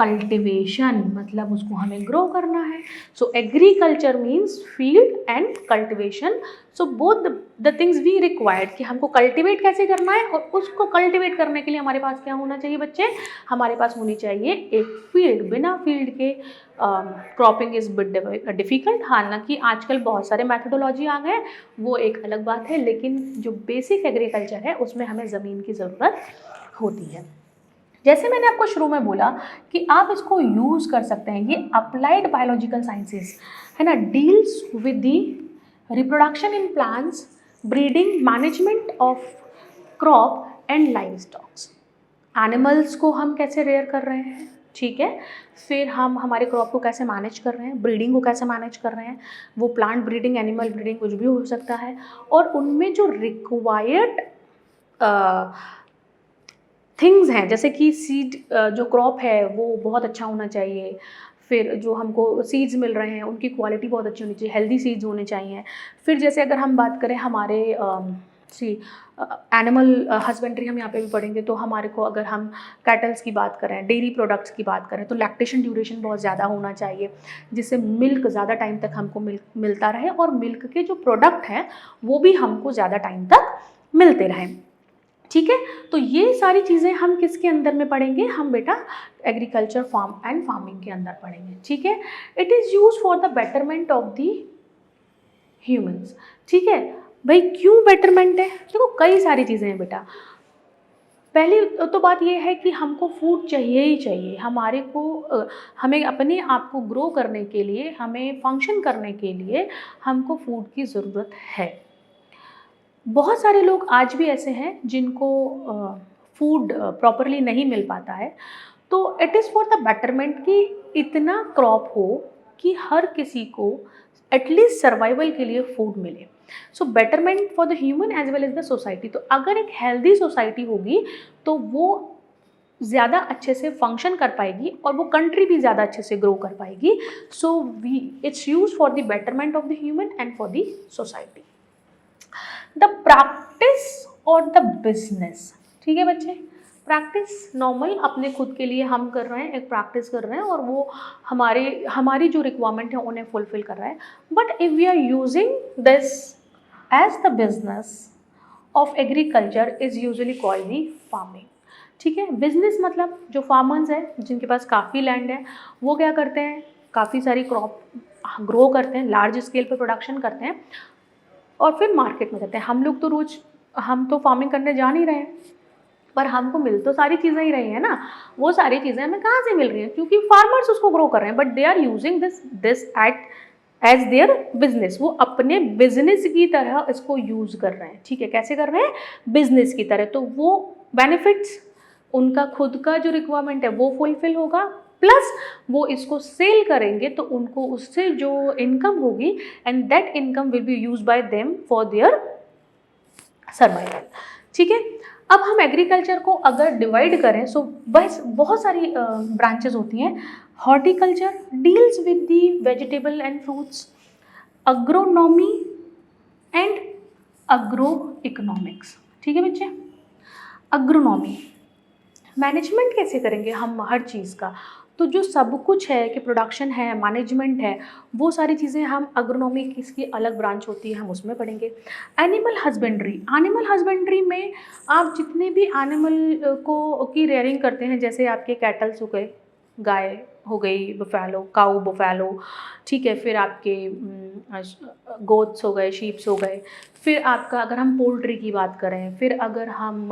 cultivation मतलब उसको हमें ग्रो करना है। So agriculture means field and cultivation. So both the things we required कि हमको कल्टिवेट कैसे करना है, और उसको कल्टिवेट करने के लिए हमारे पास क्या होना चाहिए बच्चे, हमारे पास होनी चाहिए एक फील्ड। बिना फील्ड के क्रॉपिंग इज बिट डिफिकल्ट। हालांकि आजकल बहुत सारे मैथडोलॉजी आ गए, वो एक अलग बात है, लेकिन जो बेसिक एग्रीकल्चर है उसमें हमें ज़मीन की ज़रूरत होती है। जैसे मैंने आपको शुरू में बोला कि आप इसको यूज़ कर सकते हैं, ये अप्लाइड बायोलॉजिकल साइंसेस है ना, deals with the reproduction in plants, breeding, management of crop and live stocks. Animals को हम कैसे रेयर कर रहे हैं, ठीक है, फिर हम हमारे क्रॉप को कैसे मैनेज कर रहे हैं, ब्रीडिंग को कैसे मैनेज कर रहे हैं, वो प्लांट ब्रीडिंग, एनिमल ब्रीडिंग कुछ भी हो सकता है, और उनमें जो रिक्वायर्ड थिंग्स हैं, जैसे कि सीड, जो क्रॉप है वो बहुत अच्छा होना चाहिए, फिर जो हमको सीड्स मिल रहे हैं उनकी क्वालिटी बहुत अच्छी होनी चाहिए, हेल्दी सीड्स होने चाहिए। फिर जैसे अगर हम बात करें हमारे एनिमल हस्बेंड्री हम यहाँ पे भी पढ़ेंगे, तो हमारे को अगर हम कैटल्स की बात करें, डेयरी प्रोडक्ट्स की बात करें, तो लैक्टेशन ड्यूरेशन बहुत ज़्यादा होना चाहिए, जिससे मिल्क ज़्यादा टाइम तक हमको मिलता रहे, और मिल्क के जो प्रोडक्ट हैं वो भी हमको ज़्यादा टाइम तक मिलते रहें, ठीक है। तो ये सारी चीज़ें हम किसके अंदर में पढ़ेंगे, हम बेटा एग्रीकल्चर फार्म एंड फार्मिंग के अंदर पढ़ेंगे, ठीक है। It is use for the betterment of the humans, ठीक है। भाई क्यों बेटरमेंट है, देखो कई सारी चीज़ें हैं बेटा। पहली तो बात ये है कि हमको फूड चाहिए ही चाहिए, हमारे को हमें अपने आप को ग्रो करने के लिए, हमें फंक्शन करने के लिए हमको फूड की ज़रूरत है। बहुत सारे लोग आज भी ऐसे हैं जिनको फूड प्रॉपरली नहीं मिल पाता है, तो it is for the betterment कि इतना क्रॉप हो कि हर किसी को एटलीस्ट सर्वाइवल के लिए फूड मिले। So betterment for the human as well as the society. तो अगर एक हेल्दी सोसाइटी होगी तो वो ज़्यादा अच्छे से फंक्शन कर पाएगी और वो कंट्री भी ज़्यादा अच्छे से ग्रो कर पाएगी। So it's use for the betterment of the human and for the society. The practice और द बिजनेस, ठीक है बच्चे। प्रैक्टिस नॉर्मल अपने खुद के लिए हम कर रहे हैं, एक प्रैक्टिस कर रहे हैं, और वो हमारी जो रिक्वायरमेंट है उन्हें फुलफिल कर रहा है। But if we are using this as the business of agriculture is usually called the farming, ठीक है। बिजनेस मतलब जो फार्मर्स हैं जिनके पास काफ़ी लैंड है, वो क्या करते हैं, काफ़ी सारी क्रॉप ग्रो करते हैं, लार्ज स्केल पर प्रोडक्शन करते हैं, और फिर मार्केट में जाते हैं। हम लोग तो रोज़, हम तो फार्मिंग करने जा नहीं रहे हैं, पर हमको मिल तो सारी चीज़ें ही रही हैं ना। वो सारी चीज़ें हमें कहाँ से मिल रही हैं, क्योंकि फार्मर्स उसको ग्रो कर रहे हैं, but they are using this as their business. वो अपने बिजनेस की तरह इसको यूज़ कर रहे हैं, ठीक है। कैसे कर रहे हैं, बिजनेस की तरह। तो वो बेनिफिट्स, उनका खुद का जो रिक्वायरमेंट है वो फुलफिल होगा, प्लस वो इसको सेल करेंगे तो उनको उससे जो इनकम होगी, and that income will be use by them for their survival, ठीक है। अब हम एग्रीकल्चर को अगर डिवाइड करें, सो बस बहुत सारी ब्रांचेस होती हैं। Horticulture deals with the vegetable and fruits, agronomy and agro economics, ठीक है बच्चे। अग्रोनॉमी मैनेजमेंट कैसे करेंगे हम हर चीज़ का, तो जो सब कुछ है कि प्रोडक्शन है, मैनेजमेंट है, वो सारी चीज़ें हम अग्रोनॉमी की इसकी अलग ब्रांच होती है, हम उसमें पढ़ेंगे। एनिमल हस्बेंड्री में आप जितने भी एनिमल को की रेयरिंग करते हैं, जैसे आपके कैटल्स हो गए, गाय हो गई, बफेलो, काऊ बफेलो, ठीक है, फिर आपके गोट्स हो गए, शीप्स हो गए, फिर आपका अगर हम पोल्ट्री की बात करें, फिर अगर हम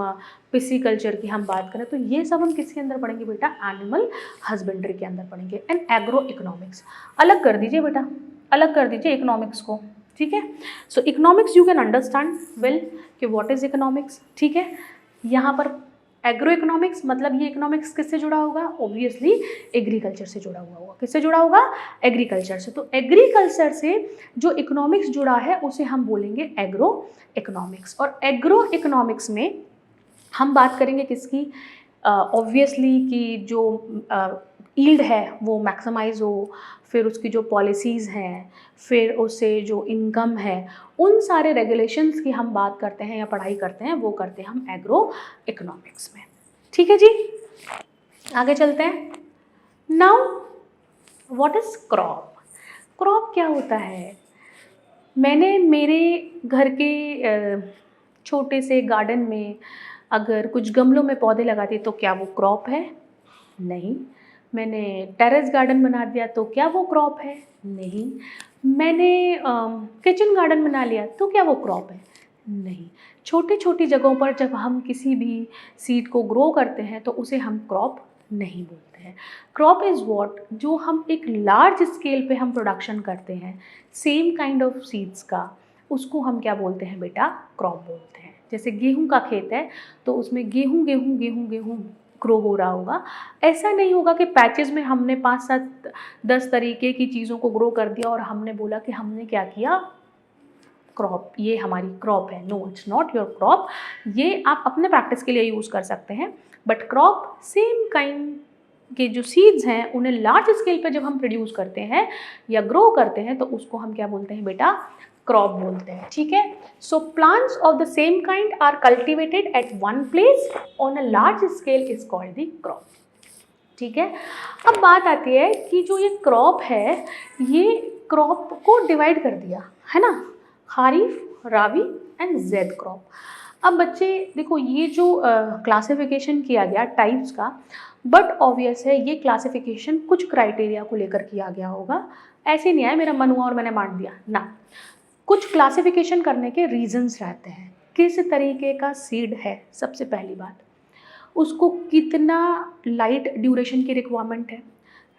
पिसीकल्चर की हम बात करें, तो ये सब हम किसके अंदर पढ़ेंगे बेटा, एनिमल हस्बेंड्री के अंदर पढ़ेंगे। एंड एग्रो इकोनॉमिक्स अलग कर दीजिए बेटा, अलग कर दीजिए इकोनॉमिक्स को, ठीक है। So economics you can understand well कि व्हाट इज इकोनॉमिक्स, ठीक है। यहाँ पर एग्रो इकोनॉमिक्स मतलब ये इकोनॉमिक्स किससे जुड़ा होगा, ऑब्वियसली एग्रीकल्चर से जुड़ा हुआ होगा। किससे जुड़ा होगा, एग्रीकल्चर से। तो एग्रीकल्चर से जो इकोनॉमिक्स जुड़ा है उसे हम बोलेंगे एग्रो इकोनॉमिक्स। और एग्रो इकोनॉमिक्स में हम बात करेंगे किसकी, ऑब्वियसली कि जो यील्ड है वो मैक्सिमाइज हो, फिर उसकी जो पॉलिसीज़ हैं, फिर उससे जो इनकम है, उन सारे रेगुलेशंस की हम बात करते हैं या पढ़ाई करते हैं, वो करते हैं हम एग्रो इकोनॉमिक्स में, ठीक है जी। आगे चलते हैं। Now what is crop? Crop क्या होता है? मैंने मेरे घर के छोटे से गार्डन में अगर कुछ गमलों में पौधे लगाती तो क्या वो क्रॉप है? नहीं। मैंने टेरेस गार्डन बना दिया तो क्या वो क्रॉप है? नहीं। मैंने किचन गार्डन बना लिया तो क्या वो क्रॉप है? नहीं। छोटी छोटी जगहों पर जब हम किसी भी सीड को ग्रो करते हैं तो उसे हम क्रॉप नहीं बोलते हैं। क्रॉप इज़ व्हाट, जो हम एक लार्ज स्केल पे हम प्रोडक्शन करते हैं सेम काइंड ऑफ सीड्स का, उसको हम क्या बोलते हैं बेटा? क्रॉप बोलते हैं। जैसे गेहूं का खेत है तो उसमें गेहूं गेहूं गेहूं गेहूं ग्रो हो रहा होगा। ऐसा नहीं होगा कि पैचेस में हमने 5-7-10 तरीके की चीज़ों को ग्रो कर दिया और हमने बोला कि हमने क्या किया? क्रॉप, ये हमारी क्रॉप है। No, it's not your crop. ये आप अपने प्रैक्टिस के लिए यूज़ कर सकते हैं, बट क्रॉप सेम काइंड के जो सीड्स हैं उन्हें लार्ज स्केल पे जब हम प्रोड्यूस करते हैं या ग्रो करते हैं तो उसको हम क्या बोलते हैं बेटा? क्रॉप बोलते हैं। ठीक है। So plants of the same kind are cultivated at one place on a large scale is called the crop. ठीक है। अब बात आती है कि जो ये क्रॉप है, ये क्रॉप को डिवाइड कर दिया है ना, खारिफ, राबी एंड जेड क्रॉप। अब बच्चे देखो, ये जो क्लासिफिकेशन किया गया टाइप्स का, बट ऑब्वियस है ये क्लासिफिकेशन कुछ क्राइटेरिया को लेकर किया गया होगा। ऐसे नहीं आया मेरा मन हुआ और मैंने बांट दिया ना। कुछ क्लासिफिकेशन करने के रीजंस रहते हैं। किस तरीके का सीड है, सबसे पहली बात, उसको कितना लाइट ड्यूरेशन की रिक्वायरमेंट है,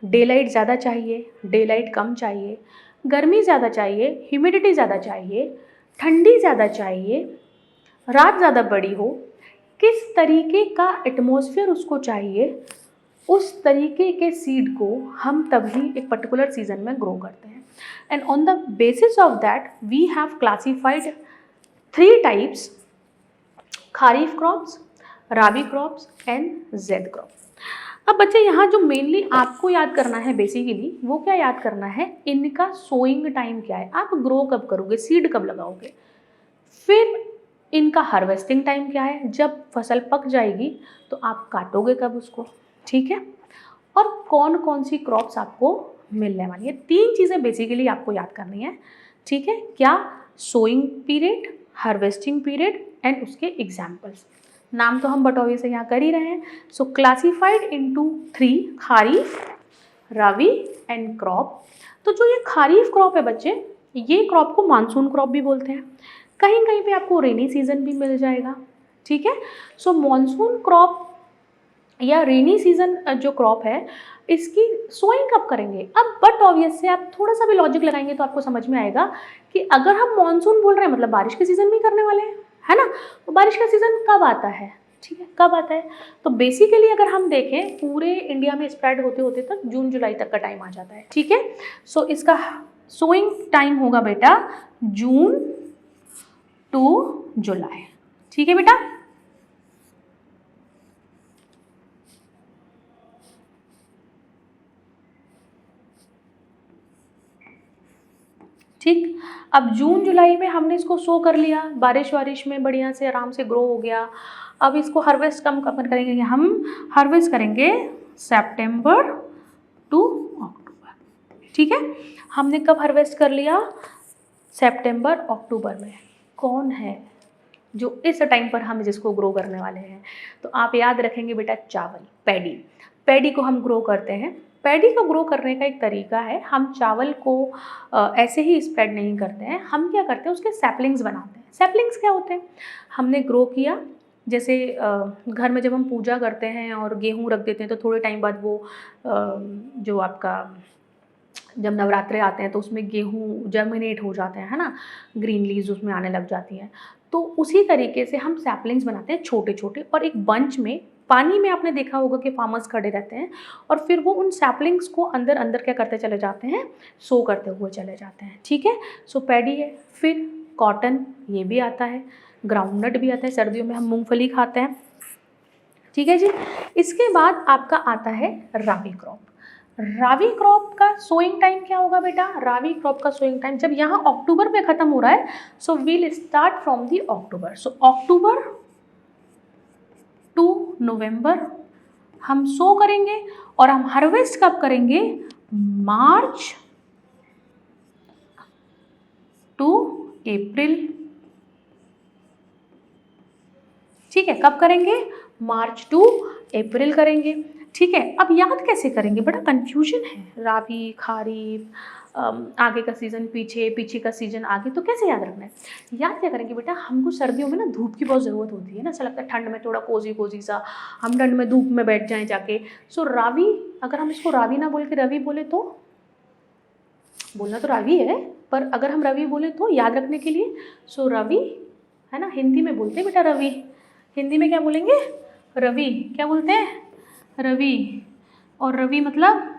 डे लाइट ज़्यादा चाहिए, डे लाइट कम चाहिए, गर्मी ज़्यादा चाहिए, ह्यूमिडिटी ज़्यादा चाहिए, ठंडी ज़्यादा चाहिए, रात ज़्यादा बड़ी हो, किस तरीके का एटमॉस्फेयर उसको चाहिए, उस तरीके के सीड को हम तभी एक पर्टिकुलर सीजन में ग्रो करते हैं। And on the basis of that we have classified 3 types: kharif crops, rabi crops and zaid crop. अब बच्चे यहाँ जो मेनली आपको याद करना है बेसिकली, वो क्या याद करना है? इनका सोइंग टाइम क्या है, आप ग्रो कब करोगे, सीड कब लगाओगे, फिर इनका हार्वेस्टिंग टाइम क्या है, जब फसल पक जाएगी तो आप काटोगे कब उसको। ठीक है। और कौन कौन सी क्रॉप्स आपको मिलने वाली है, 3 चीज़ें बेसिकली आपको याद करनी है। ठीक है। क्या? Sowing period, harvesting period and उसके एग्जाम्पल्स। नाम तो हम बटोवे से यहाँ कर ही रहे हैं। So classified into 3: kharif, rabi and crop. तो जो ये खारीफ क्रॉप है बच्चे, ये क्रॉप को मानसून क्रॉप भी बोलते हैं। कहीं कहीं पे आपको रेनी सीजन भी मिल जाएगा। ठीक है। सो मानसून क्रॉप या रेनी सीजन जो क्रॉप है, इसकी सोइंग कब करेंगे? अब बट ऑब्वियस से आप थोड़ा सा भी लॉजिक लगाएंगे तो आपको समझ में आएगा कि अगर हम मानसून बोल रहे हैं मतलब बारिश के सीजन में करने वाले हैं, है ना। तो बारिश का सीजन कब आता है? ठीक है, कब आता है? तो बेसिकली अगर हम देखें पूरे इंडिया में स्प्रेड होते होते तक जून जुलाई तक का टाइम आ जाता है। ठीक है। सो इसका सोइंग टाइम होगा बेटा जून टू जुलाई। ठीक है बेटा। ठीक। अब जून जुलाई में हमने इसको सो कर लिया, बारिश वारिश में बढ़िया से आराम से ग्रो हो गया। अब इसको हार्वेस्ट कम करेंगे, हम हार्वेस्ट करेंगे सितंबर टू अक्टूबर। ठीक है। हमने कब हार्वेस्ट कर लिया? सितंबर अक्टूबर में। कौन है जो इस टाइम पर हम जिसको ग्रो करने वाले हैं? तो आप याद रखेंगे बेटा, चावल, पैडी। पैडी को हम ग्रो करते हैं। पैडी को ग्रो करने का एक तरीका है, हम चावल को ऐसे ही स्प्रेड नहीं करते हैं, हम क्या करते हैं उसके सैपलिंग्स बनाते हैं। सैपलिंग्स क्या होते हैं? हमने ग्रो किया, जैसे घर में जब हम पूजा करते हैं और गेहूँ रख देते हैं तो थोड़े टाइम बाद वो जो आपका जब नवरात्रे आते हैं तो उसमें गेहूँ जर्मिनेट हो जाते हैं, है ना, ग्रीन लीव्स उसमें आने लग जाती हैं। तो उसी तरीके से हम सैपलिंग्स बनाते हैं छोटे छोटे, और एक बंच में पानी में आपने देखा होगा कि फार्मर्स खड़े रहते हैं और फिर वो उन सैपलिंग्स को अंदर अंदर क्या करते चले जाते हैं, सो करते हुए चले जाते हैं। ठीक है। सो पैडी है, फिर कॉटन, ये भी आता है, ग्राउंडनट भी आता है, सर्दियों में हम मूंगफली खाते हैं। ठीक है जी। इसके बाद आपका आता है राबी क्रॉप। रावी क्रॉप का सोइंग टाइम क्या होगा बेटा? रावी क्रॉप का सोइंग टाइम जब यहाँ अक्टूबर में खत्म हो रहा है, so we'll start from the October. So October to November हम सो करेंगे और हम हार्वेस्ट कब करेंगे, मार्च टू अप्रैल। ठीक है, कब करेंगे, मार्च टू अप्रैल करेंगे। ठीक है, अब याद कैसे करेंगे बेटा, कंफ्यूजन है, राबी, खारीफ, आगे का सीजन पीछे, पीछे का सीजन आगे, तो कैसे याद रखना है। याद क्या करेंगे बेटा, हमको सर्दियों में ना धूप की बहुत ज़रूरत होती है ना, ऐसा लगता है ठंड में थोड़ा कोजी कोजी सा, हम ठंड में धूप में बैठ जाएं जाके। सो रावी, अगर हम इसको रावी ना बोल के रवि बोले तो, बोलना तो रावी है पर अगर हम रवि बोले तो याद रखने के लिए, सो रवि है ना, हिंदी में बोलते हैं बेटा रवि, हिंदी में क्या बोलेंगे, रवि, क्या बोलते हैं, रवि। और रवि मतलब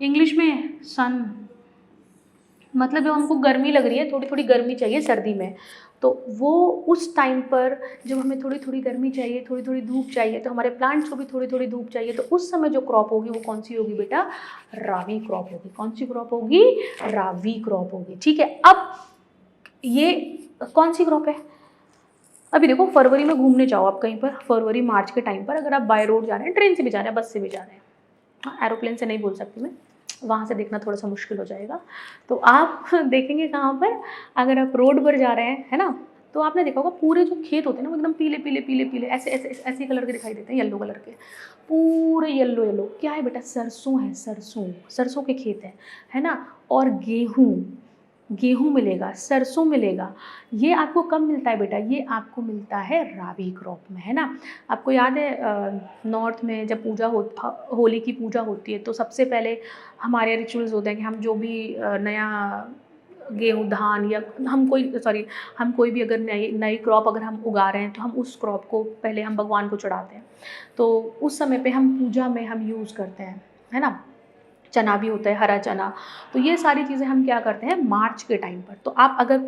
इंग्लिश में सन, मतलब जब हमको गर्मी लग रही है, थोड़ी थोड़ी गर्मी चाहिए सर्दी में, तो वो उस टाइम पर जब हमें थोड़ी थोड़ी गर्मी चाहिए, थोड़ी थोड़ी धूप चाहिए, तो हमारे प्लांट्स को भी थोड़ी थोड़ी धूप चाहिए, तो उस समय जो क्रॉप होगी वो कौन सी होगी बेटा, रावी क्रॉप होगी। कौन सी क्रॉप होगी, रावी क्रॉप होगी। ठीक है, अब ये कौन सी क्रॉप है, अभी देखो फरवरी में घूमने जाओ आप कहीं पर, फरवरी मार्च के टाइम पर, अगर आप बाय रोड जा रहे हैं, ट्रेन से भी जा रहे हैं, बस से भी जा रहे हैं, हाँ एरोप्लेन से नहीं बोल सकती मैं, वहाँ से देखना थोड़ा सा मुश्किल हो जाएगा, तो आप देखेंगे कहाँ पर, अगर आप रोड पर जा रहे हैं, है ना, तो आपने देखा होगा पूरे जो खेत होते हैं ना वो एकदम पीले पीले पीले पीले ऐसे ऐसे ऐसे कलर के दिखाई देते हैं, येलो कलर के, पूरे येलो येलो, क्या है बेटा, सरसों है, सरसों, सरसों के खेत है ना, और गेहूँ, गेहूँ मिलेगा, सरसों मिलेगा। ये आपको कब मिलता है बेटा, ये आपको मिलता है राबी क्रॉप में, है ना। आपको याद है नॉर्थ में जब पूजा होली की पूजा होती है, तो सबसे पहले हमारे रिचुअल्स होते हैं कि हम जो भी नया गेहूँ धान या हम कोई भी अगर नई क्रॉप अगर हम उगा रहे हैं, तो हम उस क्रॉप को पहले हम भगवान को चढ़ाते हैं, तो उस समय पे हम पूजा में हम यूज़ करते हैं, है ना। चना भी होता है, हरा चना, तो ये सारी चीज़ें हम क्या करते हैं मार्च के टाइम पर। तो आप अगर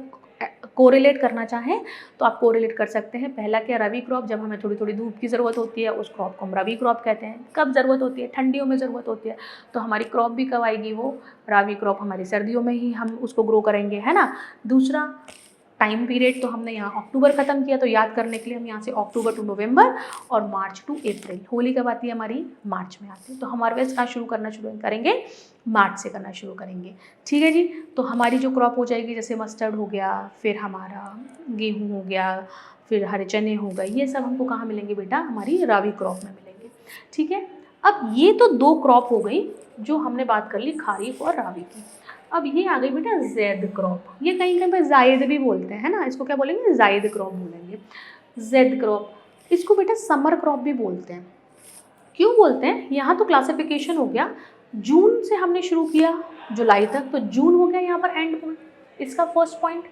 कोरिलेट करना चाहें तो आप कोरिलेट कर सकते हैं। पहला क्या, रवि क्रॉप, जब हमें थोड़ी थोड़ी धूप की ज़रूरत होती है उस क्रॉप को हम रवि क्रॉप कहते हैं। कब ज़रूरत होती है, ठंडियों में ज़रूरत होती है, तो हमारी क्रॉप भी कब आएगी, वो रवि क्रॉप हमारी सर्दियों में ही हम उसको ग्रो करेंगे, है ना। दूसरा टाइम पीरियड, तो हमने यहाँ अक्टूबर ख़त्म किया, तो याद करने के लिए हम यहाँ से अक्टूबर टू नवंबर और मार्च टू अप्रैल, होली कब आती है हमारी, मार्च में आती है, तो हम हार्वेस्ट कहाँ शुरू करेंगे, मार्च से करना शुरू करेंगे। ठीक है जी, तो हमारी जो क्रॉप हो जाएगी, जैसे मस्टर्ड हो गया, फिर हमारा गेहूँ हो गया, फिर हरे चने हो गए, ये सब हमको कहाँ मिलेंगे बेटा, हमारी रावी क्रॉप में मिलेंगे। ठीक है, अब ये तो दो क्रॉप हो गई जो हमने बात कर ली खारीफ और रावी की। अब ये आ गई बेटा जैद क्रॉप, ये कहीं कहीं पर जायद भी बोलते हैं, है ना, इसको क्या बोलेंगे, जायद क्रॉप बोलेंगे, जैद क्रॉप। इसको बेटा समर क्रॉप भी बोलते हैं। क्यों बोलते हैं, यहाँ तो क्लासिफिकेशन हो गया, जून से हमने शुरू किया जुलाई तक, तो जून हो गया यहाँ पर एंड पॉइंट, इसका फर्स्ट पॉइंट,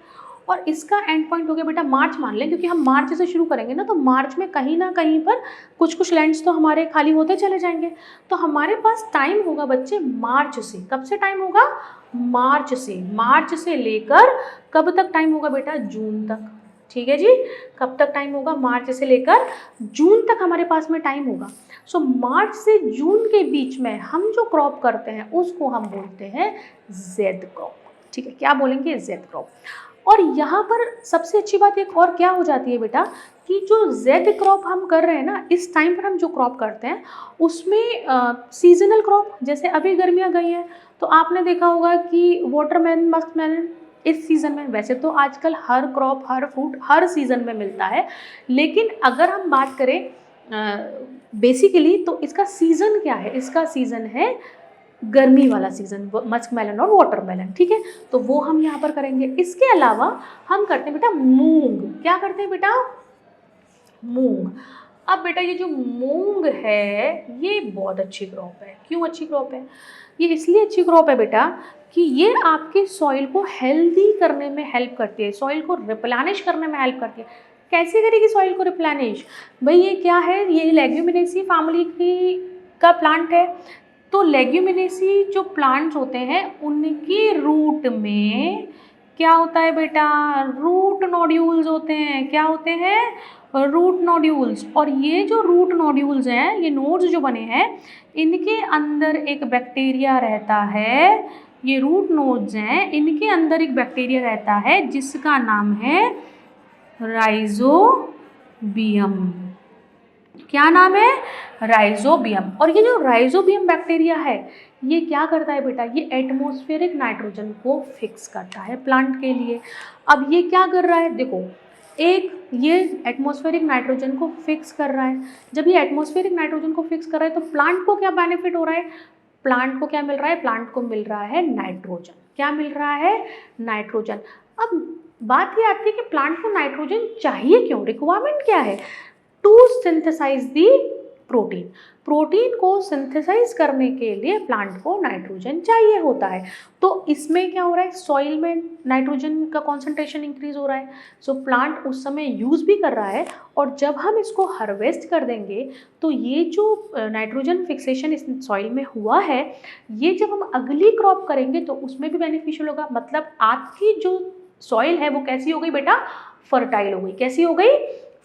और इसका एंड पॉइंट हो गया बेटा मार्च मान लें, क्योंकि हम मार्च से शुरू करेंगे ना, तो मार्च में कहीं ना कहीं पर कुछ कुछ लैंड्स तो हमारे खाली होते चले जाएंगे, तो हमारे पास टाइम होगा बच्चे मार्च से, कब से टाइम होगा, मार्च से लेकर कब तक टाइम होगा बेटा, जून तक। ठीक है जी, कब तक टाइम होगा, मार्च से लेकर जून तक हमारे पास में टाइम होगा। सो मार्च से जून के बीच में हम जो क्रॉप करते हैं उसको हम बोलते हैं जेड क्रॉप। ठीक है, क्या बोलेंगे, जेड क्रॉप। और यहाँ पर सबसे अच्छी बात एक और क्या हो जाती है बेटा, कि जो जेड क्रॉप हम कर रहे हैं ना, इस टाइम पर हम जो क्रॉप करते हैं उसमें सीजनल क्रॉप, जैसे अभी गर्मियाँ गई हैं तो आपने देखा होगा कि वाटरमेलन, मस्कमेलन इस सीज़न में, वैसे तो आजकल हर क्रॉप हर फ्रूट हर सीज़न में मिलता है, लेकिन अगर हम बात करें बेसिकली तो इसका सीज़न क्या है, इसका सीज़न है गर्मी वाला सीज़न, मस्कमेलन और वाटरमेलन। ठीक है, तो वो हम यहाँ पर करेंगे। इसके अलावा हम करते हैं बेटा मूंग, क्या करते हैं बेटा, मूंग। अब बेटा ये जो मूंग है ये बहुत अच्छी क्रॉप है। क्यों अच्छी क्रॉप है, ये इसलिए अच्छी क्रॉप है बेटा कि ये आपके सॉइल को हेल्दी करने में हेल्प करती है, सॉइल को रिप्लेनिश करने में हेल्प करती है। कैसे करेगी सॉइल को रिप्लेनिश, भाई ये क्या है, ये लेग्यूमिनेसी फैमिली की का प्लांट है, तो लेग्यूमिनेसी जो प्लांट्स होते हैं उनकी रूट में क्या होता है बेटा, रूट नोड्यूल्स होते हैं। क्या होते हैं, रूट नोड्यूल्स। और ये जो रूट नोड्यूल्स हैं, ये नोड्स जो बने हैं, इनके अंदर एक बैक्टीरिया रहता है, ये रूट नोड्स हैं, इनके अंदर एक बैक्टीरिया रहता है जिसका नाम है राइजोबियम। क्या नाम है? राइजोबियम। और ये जो राइजोबियम बैक्टीरिया है ये क्या करता है बेटा? ये एटमॉस्फेरिक नाइट्रोजन को फिक्स करता है प्लांट के लिए। अब ये क्या कर रहा है? देखो, एक ये एटमॉस्फेरिक नाइट्रोजन को फिक्स कर रहा है। जब ये एटमॉस्फेरिक नाइट्रोजन को फिक्स कर रहा है तो प्लांट को क्या बेनिफिट हो रहा है? प्लांट को क्या मिल रहा है? प्लांट को मिल रहा है नाइट्रोजन। क्या मिल रहा है? नाइट्रोजन। अब बात ये आती है कि प्लांट को नाइट्रोजन चाहिए क्यों? रिक्वायरमेंट क्या है? To synthesise the protein. Protein को सिंथेसाइज करने के लिए प्लांट को नाइट्रोजन चाहिए होता है। तो इसमें क्या हो रहा है? सॉइल में नाइट्रोजन का कॉन्सेंट्रेशन इंक्रीज हो रहा है। सो प्लांट उस समय यूज़ भी कर रहा है, और जब हम इसको हार्वेस्ट कर देंगे तो ये जो नाइट्रोजन फिक्सेशन इस सॉइल में हुआ है, ये जब हम अगली क्रॉप करेंगे तो उसमें भी बेनिफिशियल होगा। मतलब आपकी जो सॉइल है वो कैसी हो गई बेटा? फर्टाइल हो गई। कैसी हो गई?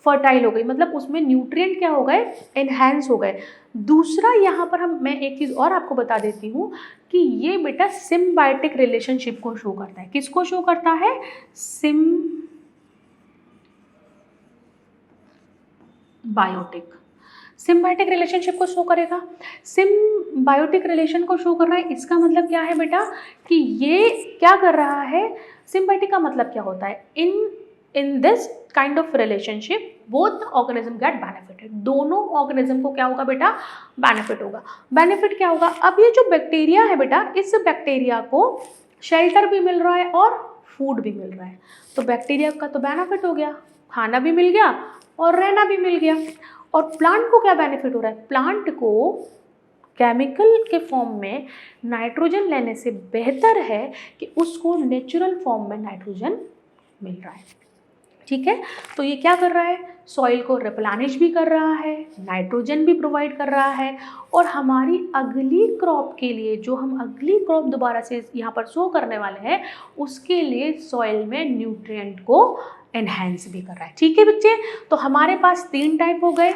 फर्टाइल हो गई। मतलब उसमें न्यूट्रिएंट क्या हो गए? एनहांस हो गए। दूसरा यहाँ पर मैं एक चीज़ और आपको बता देती हूँ कि ये बेटा सिम्बायोटिक रिलेशनशिप को शो करता है। किसको शो करता है? सिम्बायोटिक रिलेशनशिप को शो करेगा। सिम्बायोटिक रिलेशन को शो कर रहा है, इसका मतलब क्या है बेटा? कि ये क्या कर रहा है? सिम्बायोटिक का मतलब क्या होता है? In this kind of relationship both the organism get benefited. दोनों ऑर्गेनिज्म को क्या होगा बेटा? बेनिफिट होगा। बेनिफिट क्या होगा? अब ये जो बैक्टीरिया है बेटा, इस बैक्टीरिया को शेल्टर भी मिल रहा है और फूड भी मिल रहा है। तो बैक्टीरिया का तो बेनिफिट हो गया, खाना भी मिल गया और रहना भी मिल गया। और प्लांट को क्या बेनिफिट हो रहा है? प्लांट को केमिकल के फॉर्म में नाइट्रोजन लेने से बेहतर है कि उसको नेचुरल फॉर्म में नाइट्रोजन मिल रहा है। ठीक है, तो ये क्या कर रहा है? सॉइल को रिप्लेनिश भी कर रहा है, नाइट्रोजन भी प्रोवाइड कर रहा है, और हमारी अगली क्रॉप के लिए, जो हम अगली क्रॉप दोबारा से यहाँ पर शो करने वाले हैं, उसके लिए सॉइल में न्यूट्रिएंट को एनहेंस भी कर रहा है। ठीक है बच्चे, तो हमारे पास 3 टाइप हो गए।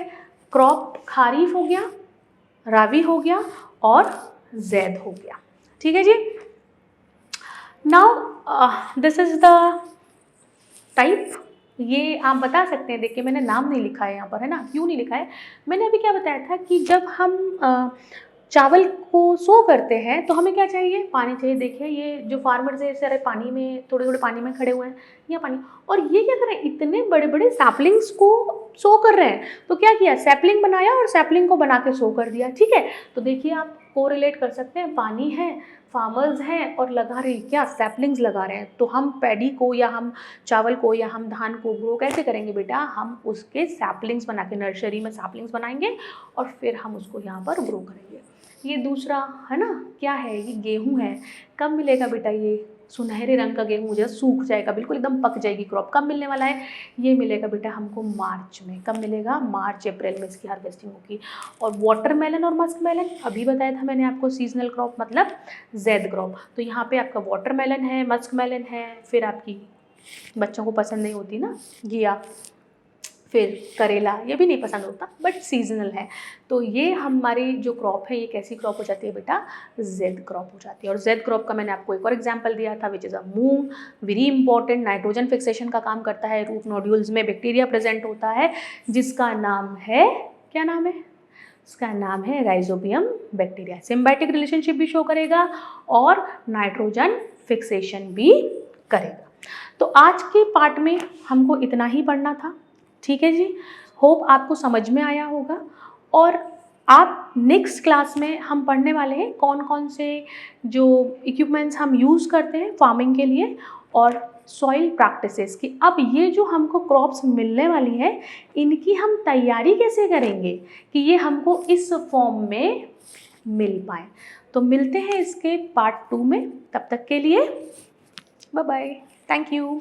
क्रॉप खारीफ हो गया, रावी हो गया और जैद हो गया। ठीक है जी। Now this is the type. ये आप बता सकते हैं, देखिए मैंने नाम नहीं लिखा है यहाँ पर, है ना? क्यों नहीं लिखा है? मैंने अभी क्या बताया था कि जब हम चावल को सो करते हैं तो हमें क्या चाहिए? पानी चाहिए। देखिए ये जो फार्मर्स है सारे पानी में, थोड़े थोड़े पानी में खड़े हुए हैं, या पानी, और ये क्या कर रहे हैं? इतने बड़े बड़े सैपलिंग्स को सो कर रहे हैं। तो क्या किया? सैपलिंग बनाया और सैपलिंग को बना के सो कर दिया। ठीक है, तो देखिए आप कोरिलेट कर सकते हैं, पानी है, फार्मर्स हैं और लगा रहे हैं क्या? सैपलिंग्स लगा रहे हैं। तो हम पैडी को या हम चावल को या हम धान को ग्रो कैसे करेंगे बेटा? हम उसके सैपलिंग्स बना के, नर्सरी में सैपलिंग्स बनाएंगे और फिर हम उसको यहाँ पर ग्रो करेंगे। ये दूसरा है ना, क्या है? ये गेहूँ है। कब मिलेगा बेटा? ये सुनहरे रंग का गेहूँ मुझे सूख जाएगा, बिल्कुल एकदम पक जाएगी क्रॉप। कब मिलने वाला है? ये मिलेगा बेटा हमको मार्च में। कब मिलेगा? मार्च अप्रैल में इसकी हार्वेस्टिंग होगी। और वाटरमेलन और मस्क मेलन अभी बताया था मैंने आपको, सीजनल क्रॉप मतलब जैद क्रॉप। तो यहाँ पे आपका वाटरमेलन है, मस्क मेलन है, फिर आपकी बच्चों को पसंद नहीं होती ना घिया, फिर करेला, ये भी नहीं पसंद होता, बट सीजनल है। तो ये हमारी जो क्रॉप है ये कैसी क्रॉप हो जाती है बेटा? जेड क्रॉप हो जाती है। और जेड क्रॉप का मैंने आपको एक और एग्जांपल दिया था, which is a moong. Very important, nitrogen fixation का काम करता है। रूट नोड्यूल्स में बैक्टीरिया प्रेजेंट होता है जिसका नाम है, क्या नाम है? इसका नाम है राइजोबियम बैक्टीरिया। सिम्बायोटिक रिलेशनशिप भी शो करेगा और नाइट्रोजन फिक्सेशन भी करेगा। तो आज के पार्ट में हमको इतना ही पढ़ना था। ठीक है जी, होप आपको समझ में आया होगा। और आप नेक्स्ट क्लास में हम पढ़ने वाले हैं कौन कौन से जो इक्विपमेंट्स हम यूज़ करते हैं फार्मिंग के लिए, और सॉइल प्रैक्टिसेस की। अब ये जो हमको क्रॉप्स मिलने वाली है इनकी हम तैयारी कैसे करेंगे कि ये हमको इस फॉर्म में मिल पाए। तो मिलते हैं इसके पार्ट 2 में, तब तक के लिए बाय बाय, थैंक यू।